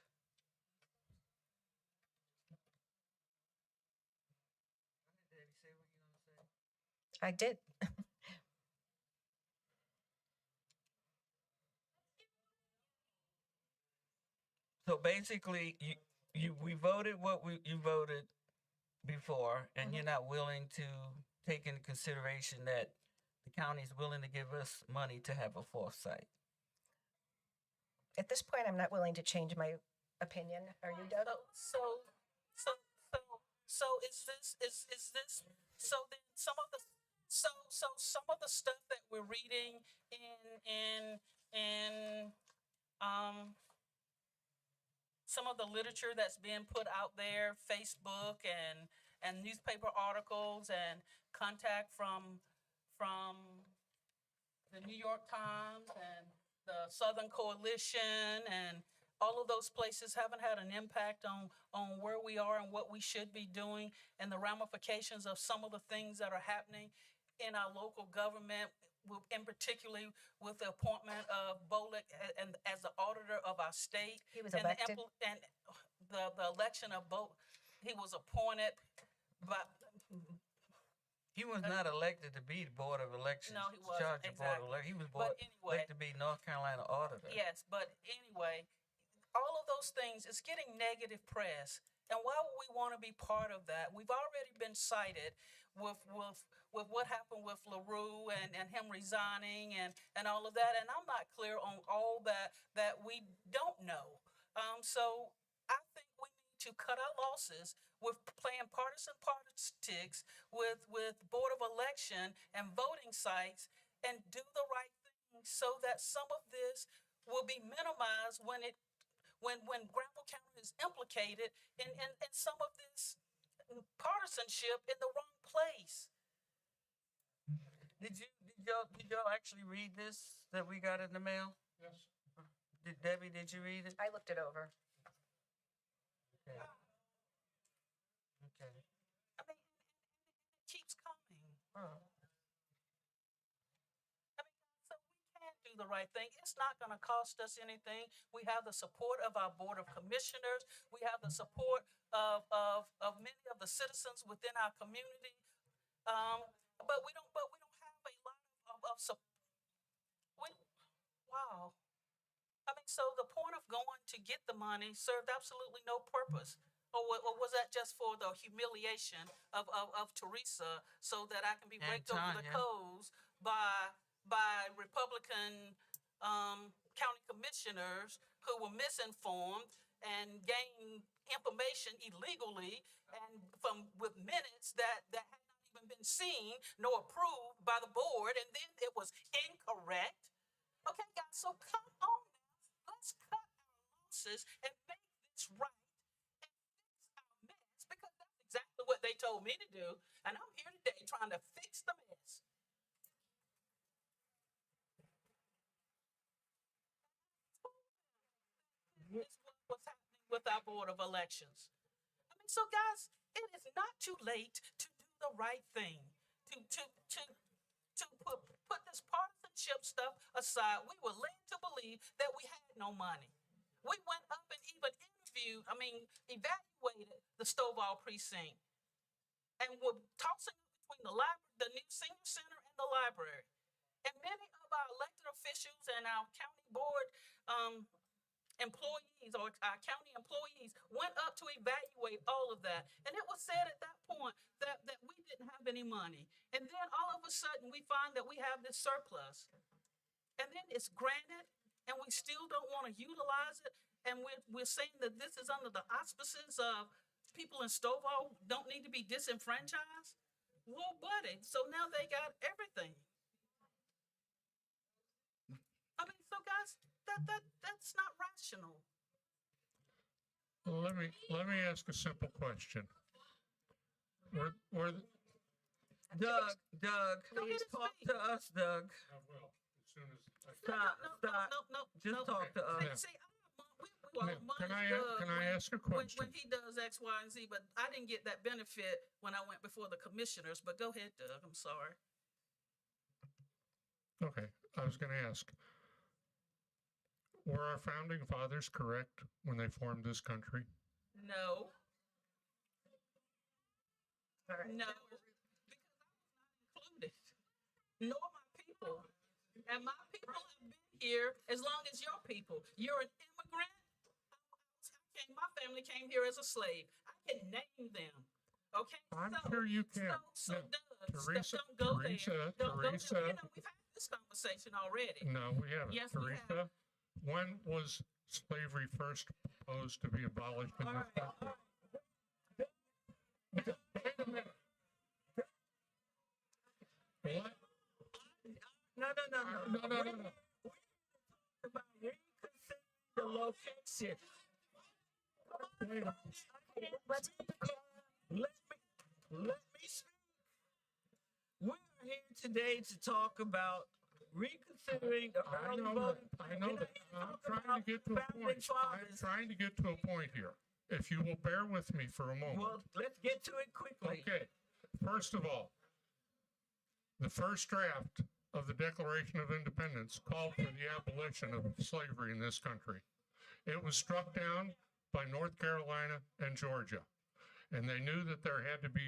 S1: I did.
S18: So basically, we voted what you voted before, and you're not willing to take into consideration that the county's willing to give us money to have a fourth site.
S1: At this point, I'm not willing to change my opinion. Are you, Doug?
S16: So is this so then some of the some of the stuff that we're reading in some of the literature that's being put out there, Facebook and newspaper articles and contact from the New York Times and the Southern Coalition and all of those places haven't had an impact on where we are and what we should be doing and the ramifications of some of the things that are happening in our local government, in particularly with the appointment of Bolick and as the auditor of our state.
S1: He was
S16: and
S1: elected.
S16: The election of Bolick, he was appointed by.
S18: He was not elected to be the Board of Elections.
S16: No, he wasn't, exactly.
S18: He was
S16: But anyway,
S18: elected to be North Carolina auditor.
S16: yes, but anyway, all of those things, it's getting negative press. And why would we want to be part of that? We've already been cited with what happened with LaRue and him resigning and all of that. And I'm not clear on all that we don't know. So I think we need to cut our losses with playing partisan politics with Board of Election and voting sites and do the right thing so that some of this will be minimized when Granville County is implicated in some of this partisanship in the wrong place.
S18: Did y'all actually read this that we got in the mail?
S3: Yes.
S18: Debbie, did you read it?
S1: I looked it over.
S18: Okay. Okay.
S16: I mean, it keeps coming. So we can do the right thing. It's not going to cost us anything. We have the support of our Board of Commissioners. We have the support of many of the citizens within our community. But we don't have a lot of support. Wow. I mean, so the point of going to get the money served absolutely no purpose. Or was that just for the humiliation of Teresa so that I can be
S18: And
S16: raked over the
S18: Tanya.
S16: coals by Republican county commissioners who were misinformed and gained information illegally and with minutes that had not even been seen nor approved by the board, and then it was incorrect. Okay, guys, so come on now. Let's cut our losses and make this right and fix our mess, because that's exactly what they told me to do. And I'm here today trying to fix the mess. This is what's happening with our Board of Elections. I mean, so guys, it is not too late to do the right thing, to put this partisanship stuff aside. We were led to believe that we had no money. We went up and even evaluated the Stovall precinct, and were tossing up between the library, the new senior center, and the library. And many of our elected officials and our county board employees or our county employees went up to evaluate all of that. And it was said at that point that we didn't have any money. And then all of a sudden we find that we have this surplus. And then it's granted and we still don't want to utilize it. And we're saying that this is under the auspices of people in Stovall don't need to be disenfranchised. Well, buddy, so now they got everything. I mean, so guys, that's not rational.
S3: Let me ask a simple question.
S18: Doug, please talk to us, Doug.
S3: I will, as soon as I
S18: Stop. Just talk to us.
S16: See,
S3: Can I ask a question?
S16: When he does X, Y, and Z, but I didn't get that benefit when I went before the commissioners. But go ahead, Doug. I'm sorry.
S3: Okay, I was going to ask, were our founding fathers correct when they formed this country?
S16: No. No. Because I was not included. Nor my people. And my people have been here as long as your people. You're an immigrant. My family came here as a slave. I can name them. Okay?
S3: I'm sure you can.
S16: So Doug,
S3: Teresa,
S16: don't go there. Don't go there.
S3: Teresa.
S16: You know, we've had this conversation already.
S3: No, we haven't.
S16: Yes, we
S3: Teresa, when was slavery first proposed to be abolished in this country? Wait a minute. What?
S18: No.
S3: No.
S18: About reconsidering the location.
S3: Wait a
S18: Let me speak. We're here today to talk about reconsidering the early voting.
S3: I know that. I'm trying to get to a point. I'm trying to get to a point here. If you will bear with me for a moment.
S18: Well, let's get to it quickly.
S3: Okay. First of all, the first draft of the Declaration of Independence called for the abolition of slavery in this country. It was struck down by North Carolina and Georgia, and they knew that there had to be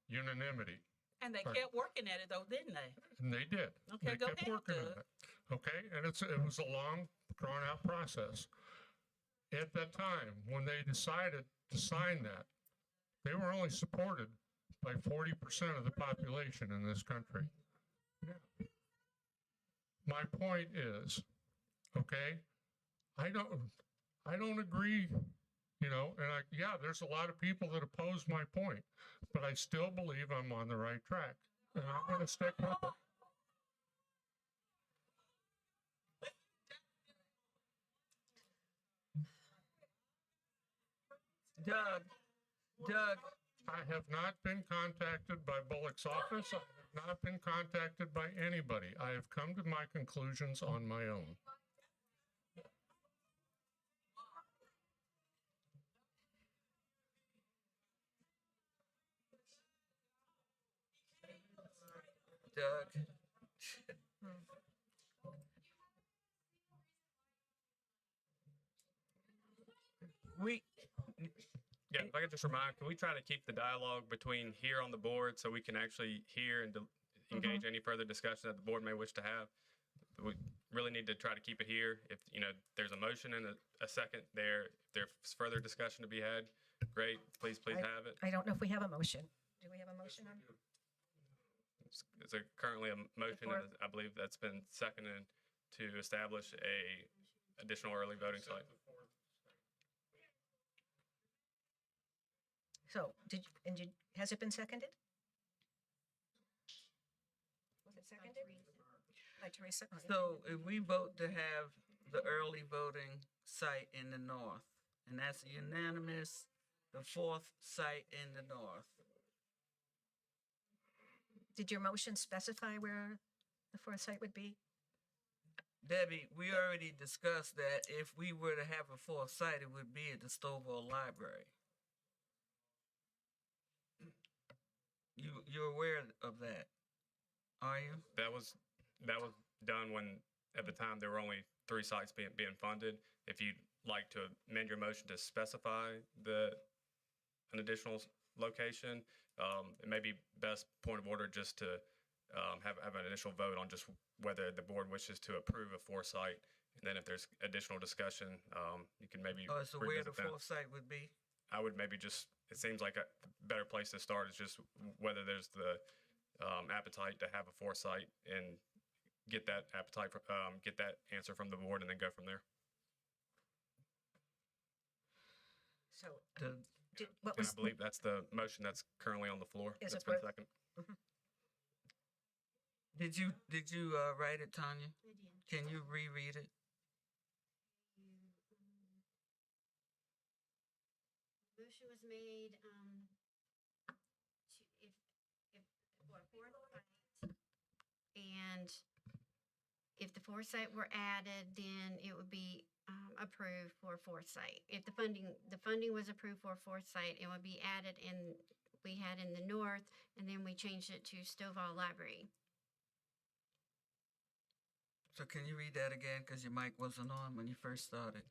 S3: unanimity.
S16: And they kept working at it, though, didn't they?
S3: And they did.
S16: Okay,
S3: they
S16: go
S3: kept
S16: ahead,
S3: working
S16: Doug.
S3: on it. Okay, and it was a long, drawn-out process. At that time, when they decided to sign that, they were only supported by 40% of the population in this country. My point is, okay, I don't agree, and there's a lot of people that oppose my point, but I still believe I'm on the right track, and I'm going to stick with it.
S18: Doug,
S3: I have not been contacted by Bullock's office. I have not been contacted by anybody. I have come to my conclusions on my own.
S18: Doug.
S17: Yeah, if I could just remind, can we try to keep the dialogue between here on the board so we can actually hear and engage any further discussion that the board may wish to have? really need to try to keep it here. If, there's a motion and a second there, if there's further discussion to be had, great, please have it.
S1: I don't know if we have a motion. Do we have a motion on?
S17: It's currently a motion,
S1: fourth.
S17: and I believe that's been seconded to establish a additional early voting site.
S1: So, has it been seconded? Was it seconded? By Teresa? Oh, yeah.
S18: So if we vote to have the early voting site in the north, and that's unanimous, the fourth site in the north.
S1: Did your motion specify where the fourth site would be?
S18: Debbie, we already discussed that if we were to have a fourth site, it would be at the Stovall Library. You're aware of that, are you?
S17: That was done when, at the time, there were only 3 sites being funded. If you'd like to amend your motion to specify an additional location, it may be best point of order just to have an initial vote on just whether the board wishes to approve a 4th site. And then if there's additional discussion, you can maybe
S18: So where the
S17: revisit that.
S18: fourth site would be?
S17: I would maybe just, it seems like a better place to start is just whether there's the appetite to have a 4th site and get that appetite, get that answer from the board and then go from there.
S1: So,
S18: The-
S1: what
S17: And
S1: was?
S17: I believe that's the motion that's currently on the floor.
S1: Is
S17: That's
S1: it
S17: been
S1: worth-
S17: second.
S18: Did you write it, Tanya?
S2: I did.
S18: Can you reread it?
S2: Motion was made, for a fourth site. And if the fourth site were added, then it would be, approved for a fourth site. If the funding was approved for a fourth site, it would be added we had in the north, and then we changed it to Stovall Library.
S18: So can you read that again? Because your mic wasn't on when you first started.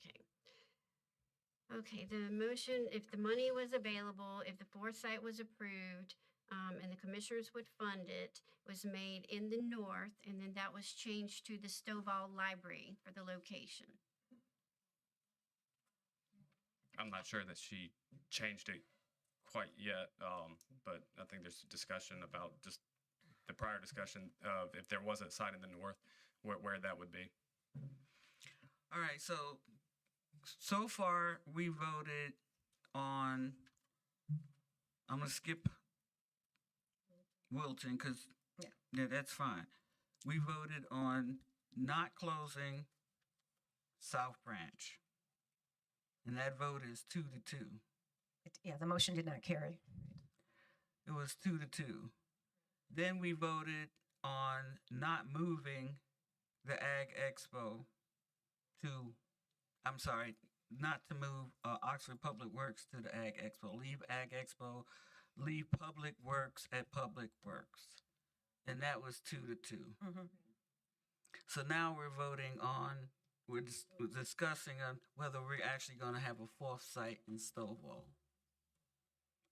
S2: Okay, the motion, if the money was available, if the fourth site was approved, and the commissioners would fund it, was made in the north, and then that was changed to the Stovall Library for the location.
S17: I'm not sure that she changed it quite yet, but I think there's discussion about just the prior discussion of if there was a site in the north, where that would be.
S18: All right, so far we voted on, I'm gonna skip Wilton because yeah, that's fine. We voted on not closing South Branch. And that vote is 2-2.
S1: Yeah, the motion did not carry.
S18: It was 2-2. Then we voted on not moving the Ag Expo not to move Oxford Public Works to the Ag Expo. Leave Ag Expo, leave Public Works at Public Works. And that was 2-2.
S1: Mm-hmm.
S18: So now we're discussing on whether we're actually going to have a fourth site in Stovall.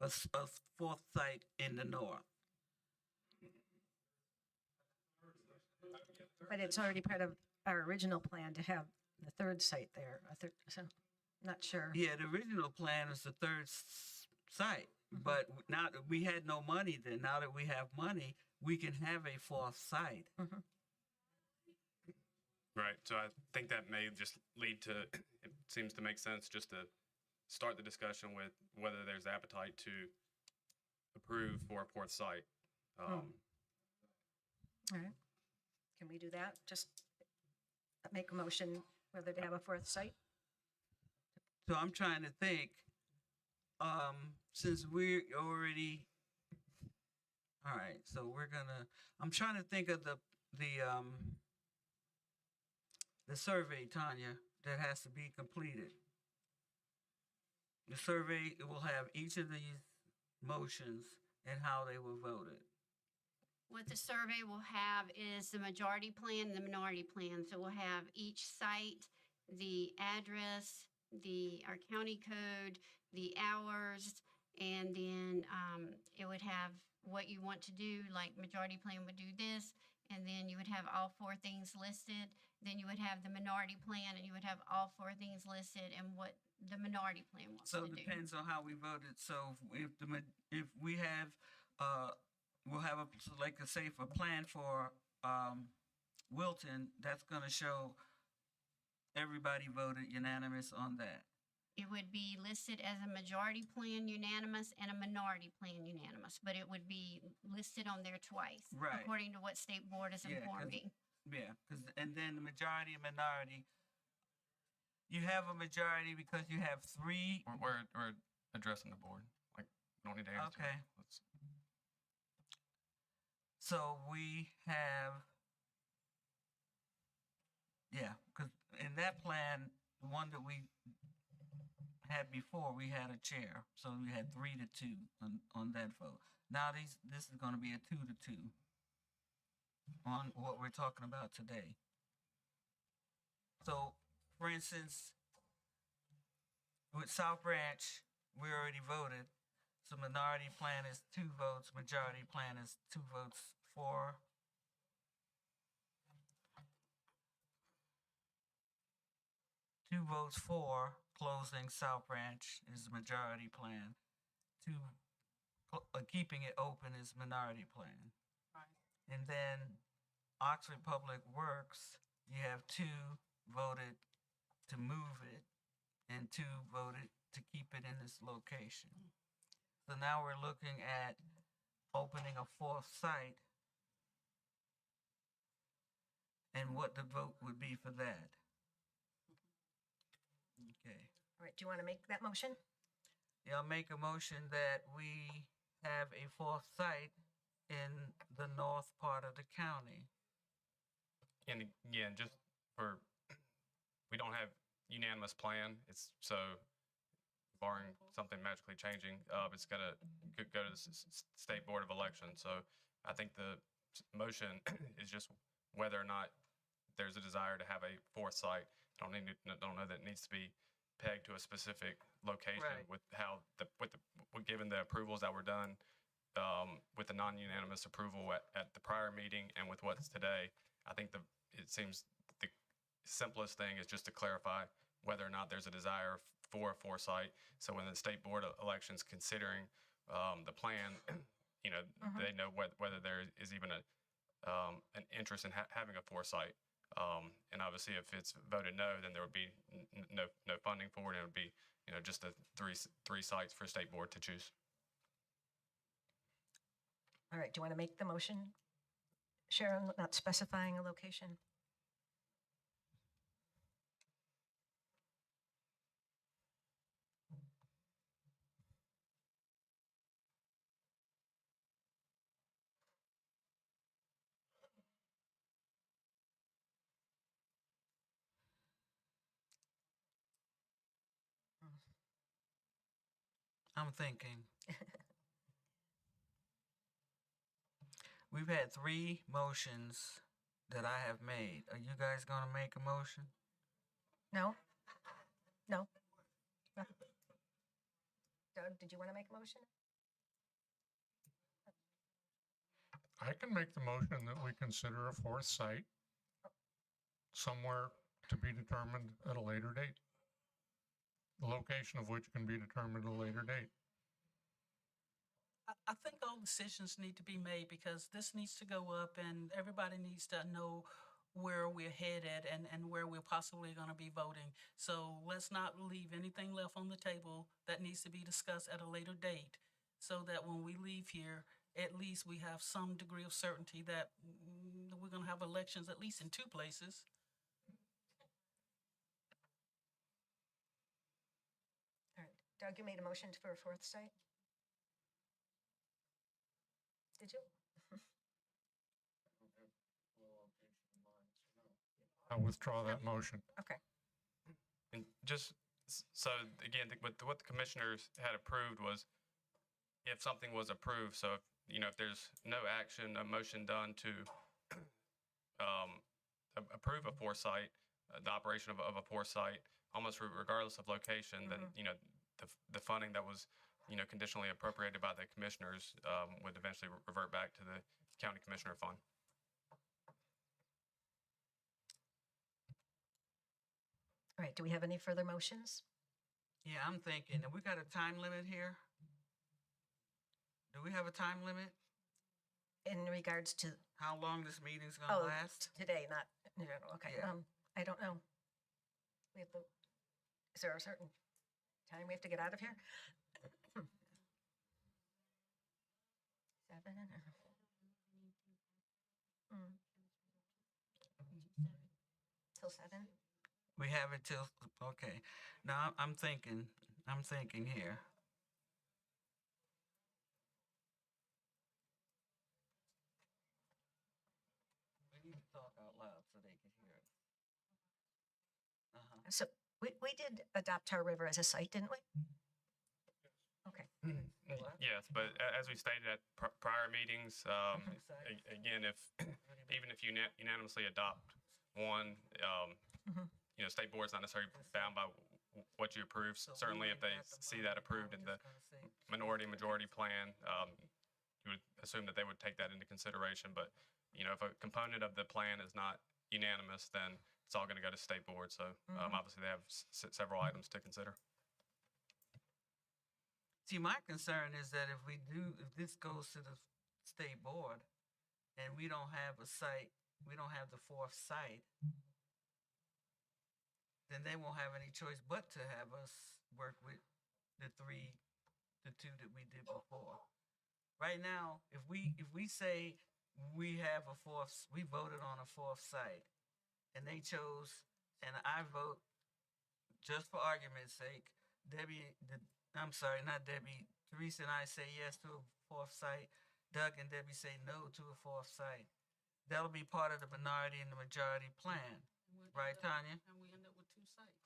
S18: A fourth site in the north.
S1: But it's already part of our original plan to have the third site there. So, not sure.
S18: Yeah, the original plan was the third site. But now that we had no money then, now that we have money, we can have a fourth site.
S1: Mm-hmm.
S17: Right, so I think that may just lead to, it seems to make sense just to start the discussion with whether there's appetite to approve for a fourth site.
S1: All right. Can we do that? Just make a motion whether to have a fourth site?
S18: So I'm trying to think, since we're already, all right, so I'm trying to think of the survey, Tanya, that has to be completed. The survey will have each of these motions and how they were voted.
S2: What the survey will have is the majority plan and the minority plan. So we'll have each site, the address, our county code, the hours, and then it would have what you want to do, like majority plan would do this, and then you would have all four things listed. Then you would have the minority plan, and you would have all four things listed and what the minority plan wants
S18: So
S2: to
S18: it
S2: do.
S18: depends on how we voted. So if we have, we'll have a, so like I say, for plan for, Wilton, that's gonna show everybody voted unanimous on that.
S2: It would be listed as a majority plan unanimous and a minority plan unanimous, but it would be listed on there twice.
S18: Right.
S2: According to what state board has
S18: Yeah, 'cause-
S2: informed me.
S18: Yeah, and then the majority and minority, you have a majority because you have three.
S17: We're addressing the board. Like, we don't need to answer.
S18: Okay.
S17: Let's-
S18: So we have, yeah, because in that plan, the one that we had before, we had a chair, so we had 3-2 on that vote. Now this is going to be a 2-2 on what we're talking about today. So, for instance, with South Branch, we already voted. So minority plan is 2 votes, majority plan is 2 votes for. Two votes for closing South Branch is the majority plan. Keeping it open is minority plan.
S16: Right.
S18: And then Oxford Public Works, you have 2 voted to move it and 2 voted to keep it in this location. So now we're looking at opening a 4th site and what the vote would be for that. Okay.
S1: All right, do you want to make that motion?
S18: Yeah, I'll make a motion that we have a 4th site in the north part of the county.
S17: And again, just for, we don't have unanimous plan. It's so barring something magically changing, it's gotta go to the State Board of Elections. So I think the motion is just whether or not there's a desire to have a 4th site. Don't know that it needs to be pegged to a specific location.
S18: Right.
S17: With how given the approvals that were done with the non-unanimous approval at the prior meeting and with what's today. I think it seems the simplest thing is just to clarify whether or not there's a desire for a 4th site. So when the State Board of Elections considering the plan, they know whether there is even an interest in having a 4th site. And obviously, if it's voted no, then there would be no funding for it. It would be just the three sites for State Board to choose.
S1: All right, do you want to make the motion, Sharon, not specifying a location?
S18: I'm thinking. We've had 3 motions that I have made. Are you guys going to make a motion?
S1: No? No? Doug, did you want to make a motion?
S3: I can make the motion that we consider a 4th site somewhere to be determined at a later date. The location of which can be determined at a later date.
S16: I think all decisions need to be made because this needs to go up and everybody needs to know where we're headed and where we're possibly going to be voting. So let's not leave anything left on the table that needs to be discussed at a later date so that when we leave here, at least we have some degree of certainty that we're going to have elections at least in 2 places.
S1: All right, Doug, you made a motion for a 4th site? Did you?
S3: I withdraw that motion.
S1: Okay.
S17: And just so again, what the commissioners had approved was if something was approved. So if there's no action, a motion done to approve a 4th site, the operation of a 4th site, almost regardless of location, then the funding that was conditionally appropriated by the commissioners would eventually revert back to the county commissioner fund.
S1: All right, do we have any further motions?
S18: Yeah, I'm thinking, and we got a time limit here? Do we have a time limit?
S1: In regards to,
S18: How long this meeting's gonna
S1: oh,
S18: last?
S1: today, not in general, okay.
S18: Yeah.
S1: I don't know. We have to, is there a certain time we have to get out of here? 7 or? Till 7?
S18: We have it till, okay. Now, I'm thinking here. We need to talk out loud so they can hear us.
S1: So we did adopt Tar River as a site, didn't we? Okay.
S17: Yes, but as we stated at prior meetings, again, even if you unanimously adopt one, state board's not necessarily bound by what you approve. Certainly, if they see that approved in the majority plan, you would assume that they would take that into consideration. But, if a component of the plan is not unanimous, then it's all going to go to state board. So obviously, they have several items to consider.
S18: See, my concern is that if this goes to the state board and we don't have a site, we don't have the fourth site, then they won't have any choice but to have us work with the two that we did before. Right now, if we say we voted on a fourth site and they chose, and I vote, just for argument's sake, Teresa and I say yes to a fourth site. Doug and Debbie say no to a fourth site. That'll be part of the minority and the majority plan. Right, Tanya?
S16: And we end up with 2 sites.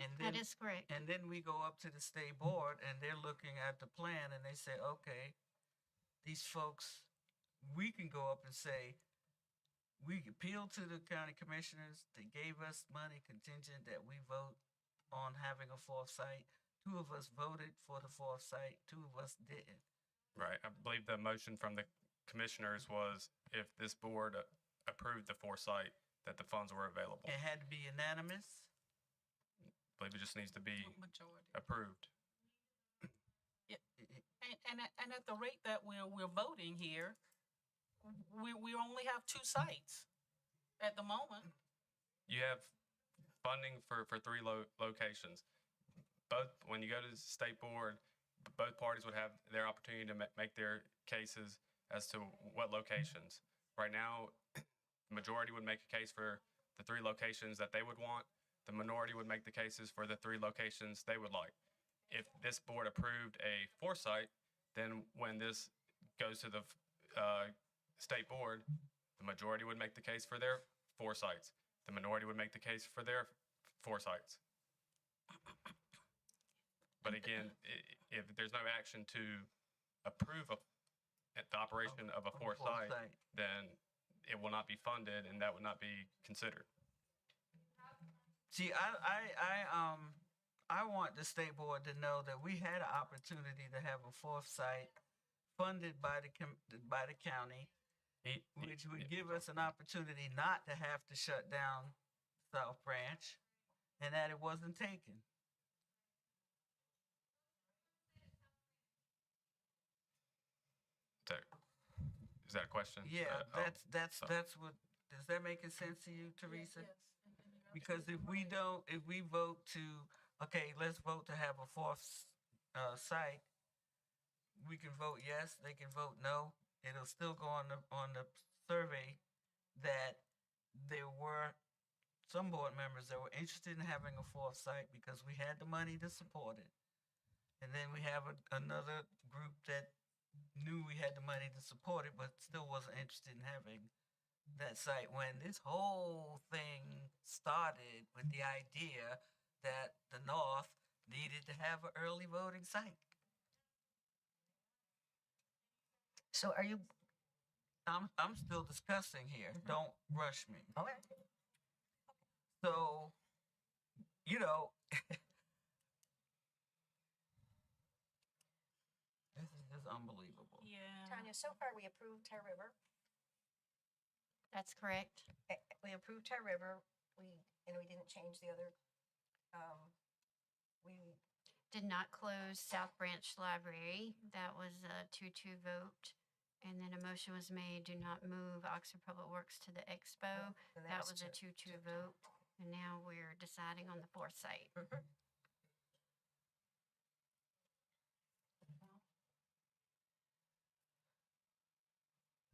S18: And
S2: That is correct.
S18: And then we go up to the state board and they're looking at the plan and they say, okay, these folks, we can go up and say, we appeal to the county commissioners. They gave us money contingent that we vote on having a fourth site. 2 of us voted for the fourth site. 2 of us didn't.
S17: Right. I believe the motion from the commissioners was if this board approved the foresight, that the funds were available.
S18: It had to be unanimous.
S17: I believe it just needs to be
S16: Majority.
S17: approved.
S16: Yeah. And at the rate that we're voting here, we only have 2 sites at the moment.
S17: You have funding for 3 locations. Both, when you go to the state board, both parties would have their opportunity to make their cases as to what locations. Right now, the majority would make a case for the 3 locations that they would want. The minority would make the cases for the 3 locations they would like. If this board approved a foresight, then when this goes to the state board, the majority would make the case for their foresights. The minority would make the case for their foresights. But again, if there's no action to approve the operation of a foresight, then it will not be funded and that would not be considered.
S18: See, I want the state board to know that we had an opportunity to have a fourth site funded by the county, which would give us an opportunity not to have to shut down South Branch, and that it wasn't taken.
S17: Is that a question?
S18: Yeah, that's what. Does that make sense to you, Teresa?
S16: Yes.
S18: Because if we vote to, okay, let's vote to have a fourth site. We can vote yes. They can vote no. It'll still go on the survey that there were some board members that were interested in having a fourth site because we had the money to support it, and then we have another group that knew we had the money to support it, but still wasn't interested in having that site when this whole thing started with the idea that the North needed to have an early voting site.
S1: So are you?
S18: I'm still discussing here. Don't rush me.
S1: Okay.
S18: So, this is just unbelievable.
S16: Yeah.
S1: Tanya, so far we approved Tar River.
S2: That's correct.
S1: We approved Tar River. We didn't change the other We,
S2: Did not close South Branch Library. That was a 2-2 vote. And then a motion was made, do not move Oxford Public Works to the Expo.
S1: and
S2: That was a 2-2 vote. And now we're deciding on the fourth site.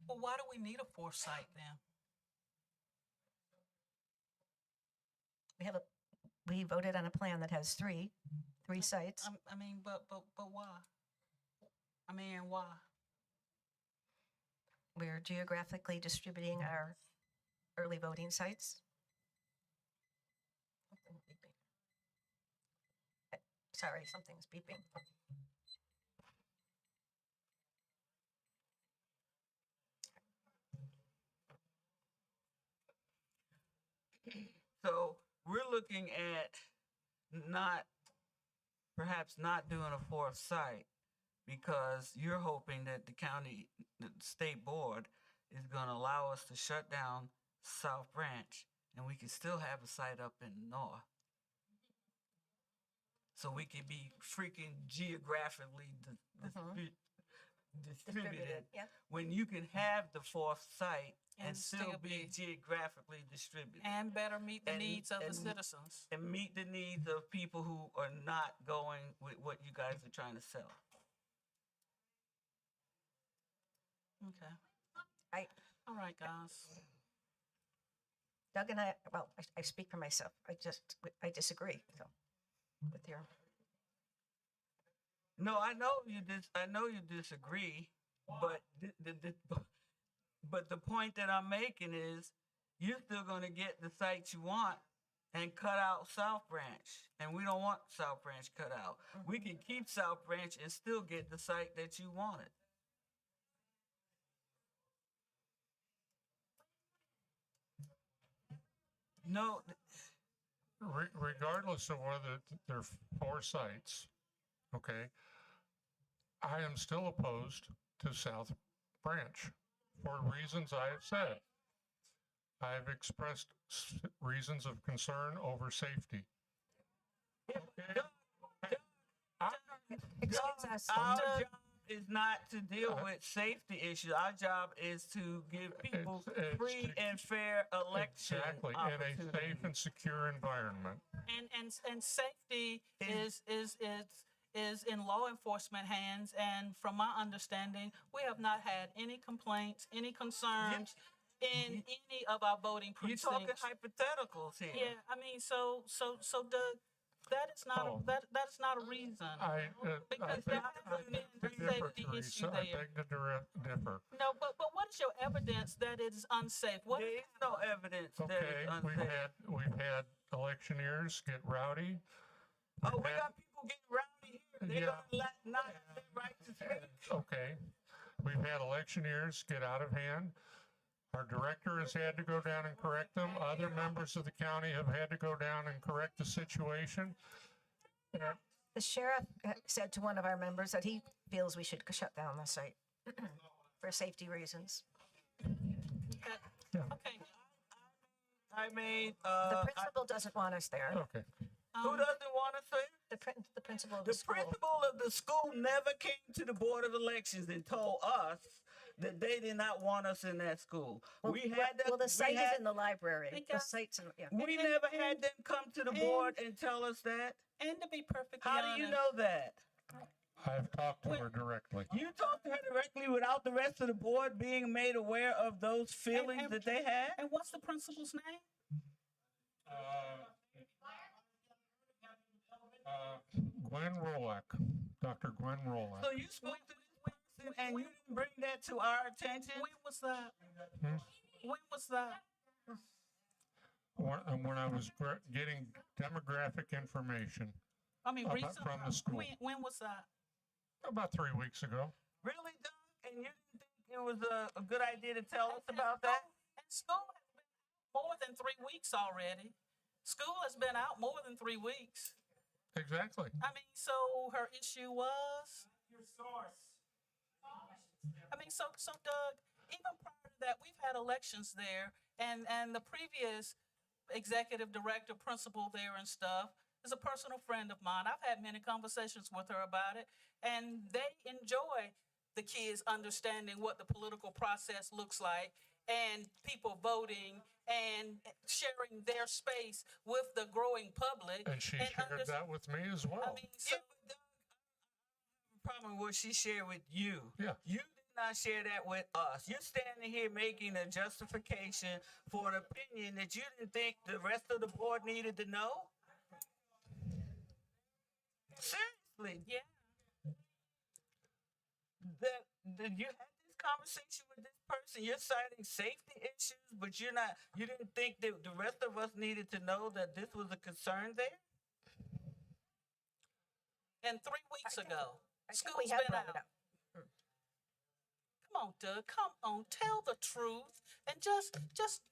S16: Well, why do we need a fourth site then?
S1: we voted on a plan that has three sites.
S16: I mean, but why? I mean, why?
S1: We're geographically distributing our early voting sites. Something's beeping. Sorry, something's beeping.
S18: So we're looking at perhaps not doing a fourth site because you're hoping that the state board is going to allow us to shut down South Branch and we can still have a site up in the north. So we can be freaking geographically distributed
S1: yeah.
S18: when you can have the fourth site and still be geographically distributed.
S16: And better meet the
S18: And-
S16: needs of the
S18: and-
S16: citizens.
S18: And meet the needs of people who are not going with what you guys are trying to sell.
S16: Okay. All right, guys.
S1: Doug and I speak for myself. I disagree with your.
S18: No, I know you disagree, but but the point that I'm making is you're still going to get the site you want and cut out South Branch, and we don't want South Branch cut out. We can keep South Branch and still get the site that you wanted. No,
S3: Regardless of whether there are 4 sites, okay, I am still opposed to South Branch for reasons I have said. I have expressed reasons of concern over safety.
S1: Excuse us.
S18: Our job is not to deal with safety issues. Our job is to give people free and fair election
S3: Exactly, in a safe and secure environment.
S16: And safety is in law enforcement hands, and from my understanding, we have not had any complaints, any concerns in any of our voting
S18: You're
S16: precincts.
S18: talking hypotheticals here.
S16: Yeah, I mean, so Doug, that is not that is not a reason. Because there has been a safety issue
S3: I
S16: there.
S3: beg to differ.
S16: No, but what is your evidence that it is unsafe? What
S18: There is no evidence that
S3: Okay,
S18: it's unsafe.
S3: we've had electioneers get rowdy.
S18: Oh, we got people getting rowdy here. They're gonna not have their right to speak.
S3: Okay, we've had electioneers get out of hand. Our director has had to go down and correct them. Other members of the county have had to go down and correct the situation.
S1: The sheriff said to one of our members that he feels we should shut down the site for safety reasons.
S16: Okay.
S18: I made
S1: The principal doesn't want us there.
S3: Okay.
S18: who doesn't want to say?
S1: The principal of
S18: The
S1: the school.
S18: principal of the school never came to the board of elections and told us that they did not want us in that school.
S1: Well, the site is in the library. The site's in, yeah.
S18: We never had them come to the board and tell us that.
S16: And to be perfectly
S18: How
S16: honest,
S18: do you know that?
S3: I've talked to her directly.
S18: You talked to her directly without the rest of the board being made aware of those feelings that they had?
S16: And what's the principal's name?
S3: Gwen Rolak, Dr. Gwen Rolak.
S18: So you spoke to this person and you didn't bring that to our attention?
S16: When was that?
S3: Hmm?
S16: When was that?
S3: When I was getting demographic information
S16: I mean,
S3: from
S16: recently.
S3: the school.
S16: When was that?
S3: About 3 weeks ago.
S18: Really, Doug? And you didn't think it was a good idea to tell us about that?
S16: And school has been out more than 3 weeks already. School has been out more than 3 weeks.
S3: Exactly.
S16: I mean, so her issue was? Your source. I mean, so Doug, even prior to that, we've had elections there, and the previous executive director, principal there and stuff, is a personal friend of mine. I've had many conversations with her about it, and they enjoy the kids understanding what the political process looks like and people voting and sharing their space with the growing public.
S3: And she shared that with me as well.
S16: I mean, so
S18: Problem with what she shared with you.
S3: Yeah.
S18: You did not share that with us. You're standing here making a justification for an opinion that you didn't think the rest of the board needed to know. Seriously.
S16: yeah.
S18: That you had this conversation with this person. You're citing safety issues, but you didn't think that the rest of us needed to know that this was a concern there?
S16: And 3 weeks ago,
S1: I think
S16: school's
S1: we have
S16: been
S1: brought it
S16: out.
S1: up.
S16: Come on, Doug. Come on. Tell the truth and just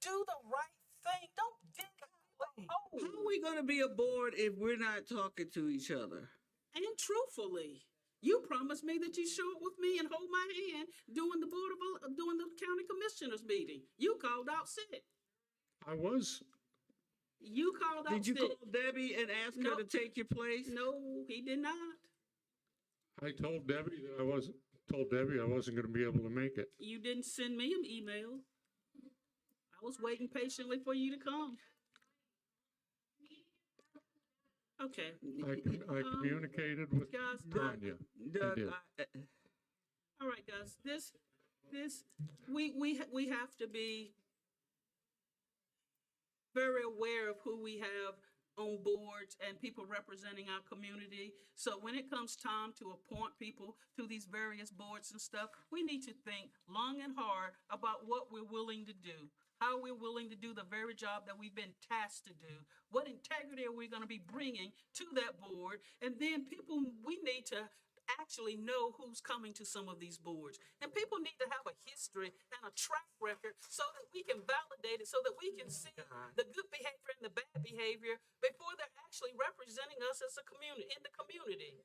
S16: do the right thing. Don't dig out the hole.
S18: How are we going to be a board if we're not talking to each other?
S16: And truthfully, you promised me that you show up with me and hold my hand during the county commissioners meeting. You called out sick.
S3: I was.
S16: You called out
S18: Did you
S16: sick.
S18: call Debbie and ask her to take your place?
S16: No, he did not.
S3: I told Debbie I wasn't going to be able to make it.
S16: You didn't send me an email. I was waiting patiently for you to come. Okay.
S3: I communicated with
S16: Guys,
S3: Tanya.
S18: Doug,
S3: did.
S16: all right, guys. We have to be very aware of who we have on boards and people representing our community. So when it comes time to appoint people to these various boards and stuff, we need to think long and hard about what we're willing to do, how we're willing to do the very job that we've been tasked to do, what integrity are we going to be bringing to that board, and then we need to actually know who's coming to some of these boards. And people need to have a history and a track record so that we can validate it, so that we can see the good behavior and the bad behavior before they're actually representing us as a community, in the community.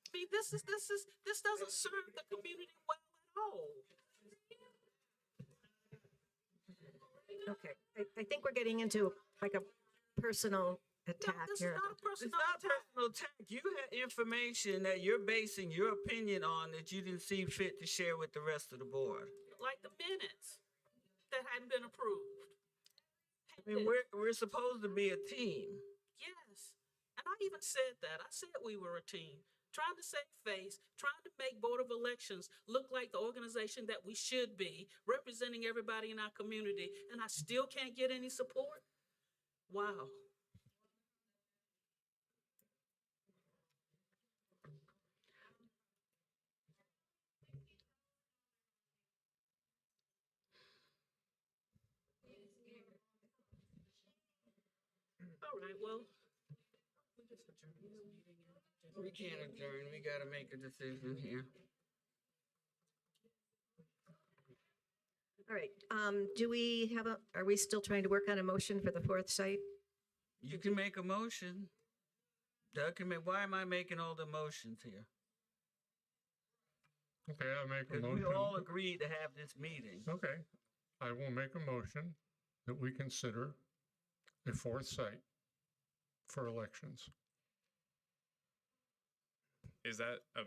S16: I mean, this doesn't serve the community well at all.
S1: Okay, I think we're getting into like a personal attack
S16: This
S1: here.
S16: is not a
S18: It's
S16: personal
S18: not
S16: attack.
S18: personal attack. You had information that you're basing your opinion on that you didn't see fit to share with the rest of the board.
S16: Like the minutes that hadn't been approved.
S18: I mean, we're supposed to be a team.
S16: Yes. And I even said that. I said we were a team. Trying to save face, trying to make Board of Elections look like the organization that we should be, representing everybody in our community, and I still can't get any support? Wow. All right, well, we just adjourn this meeting.
S18: We can't adjourn. We got to make a decision here.
S1: All right, are we still trying to work on a motion for the fourth site?
S18: You can make a motion. Doug can make. Why am I making all the motions here?
S3: Okay, I make a
S18: Because
S3: motion.
S18: we all agreed to have this meeting.
S3: Okay, I will make a motion that we consider a fourth site for elections.
S17: Is that a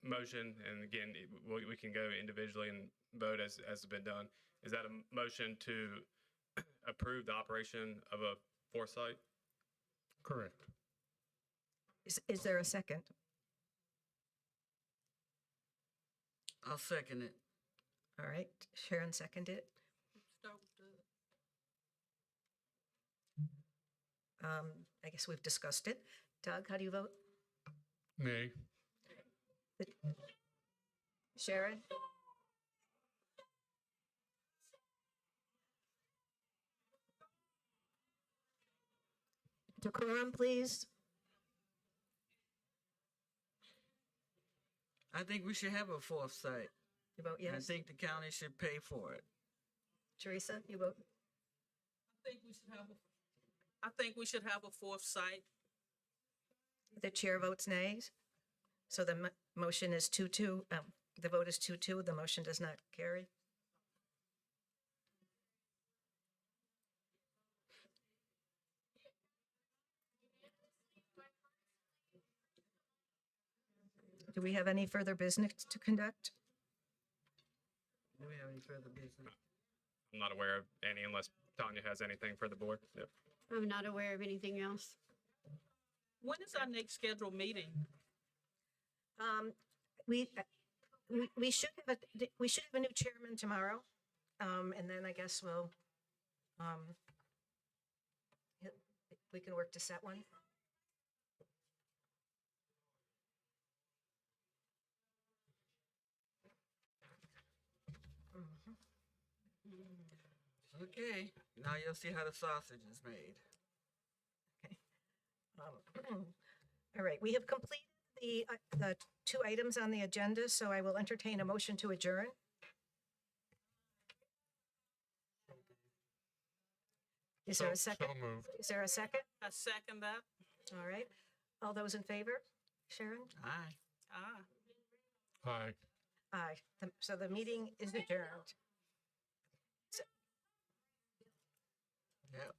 S17: motion? And again, we can go individually and vote as has been done. Is that a motion to approve the operation of a foresight?
S3: Correct.
S1: Is there a second?
S18: I'll second it.
S1: All right, Sharon seconded it.
S16: Start with Doug.
S1: I guess we've discussed it. Doug, how do you vote?
S3: Nay.
S1: Sharon? Decorum, please.
S18: I think we should have a fourth site.
S1: You vote
S18: I
S1: yes?
S18: think the county should pay for it.
S1: Teresa, you vote?
S16: I think we should have a fourth site.
S1: The chair votes nays. So the motion is 2-2. The vote is 2-2. The motion does not carry. Do we have any further business to conduct?
S18: Do we have any further business?
S17: I'm not aware of any unless Tanya has anything for the board. Yep.
S2: I'm not aware of anything else.
S16: When is our next scheduled meeting?
S1: We should have a new chairman tomorrow. And then I guess we can work to set one.
S18: Okay, now you'll see how the sausage is made.
S1: All right, we have completed the 2 items on the agenda, so I will entertain a motion to adjourn. Is there a second?
S3: So moved.
S1: Is there a second?
S16: I second that.
S1: All right. All those in favor? Sharon?
S18: Aye.
S3: Aye.
S1: Aye. So the meeting is adjourned.
S18: Yep.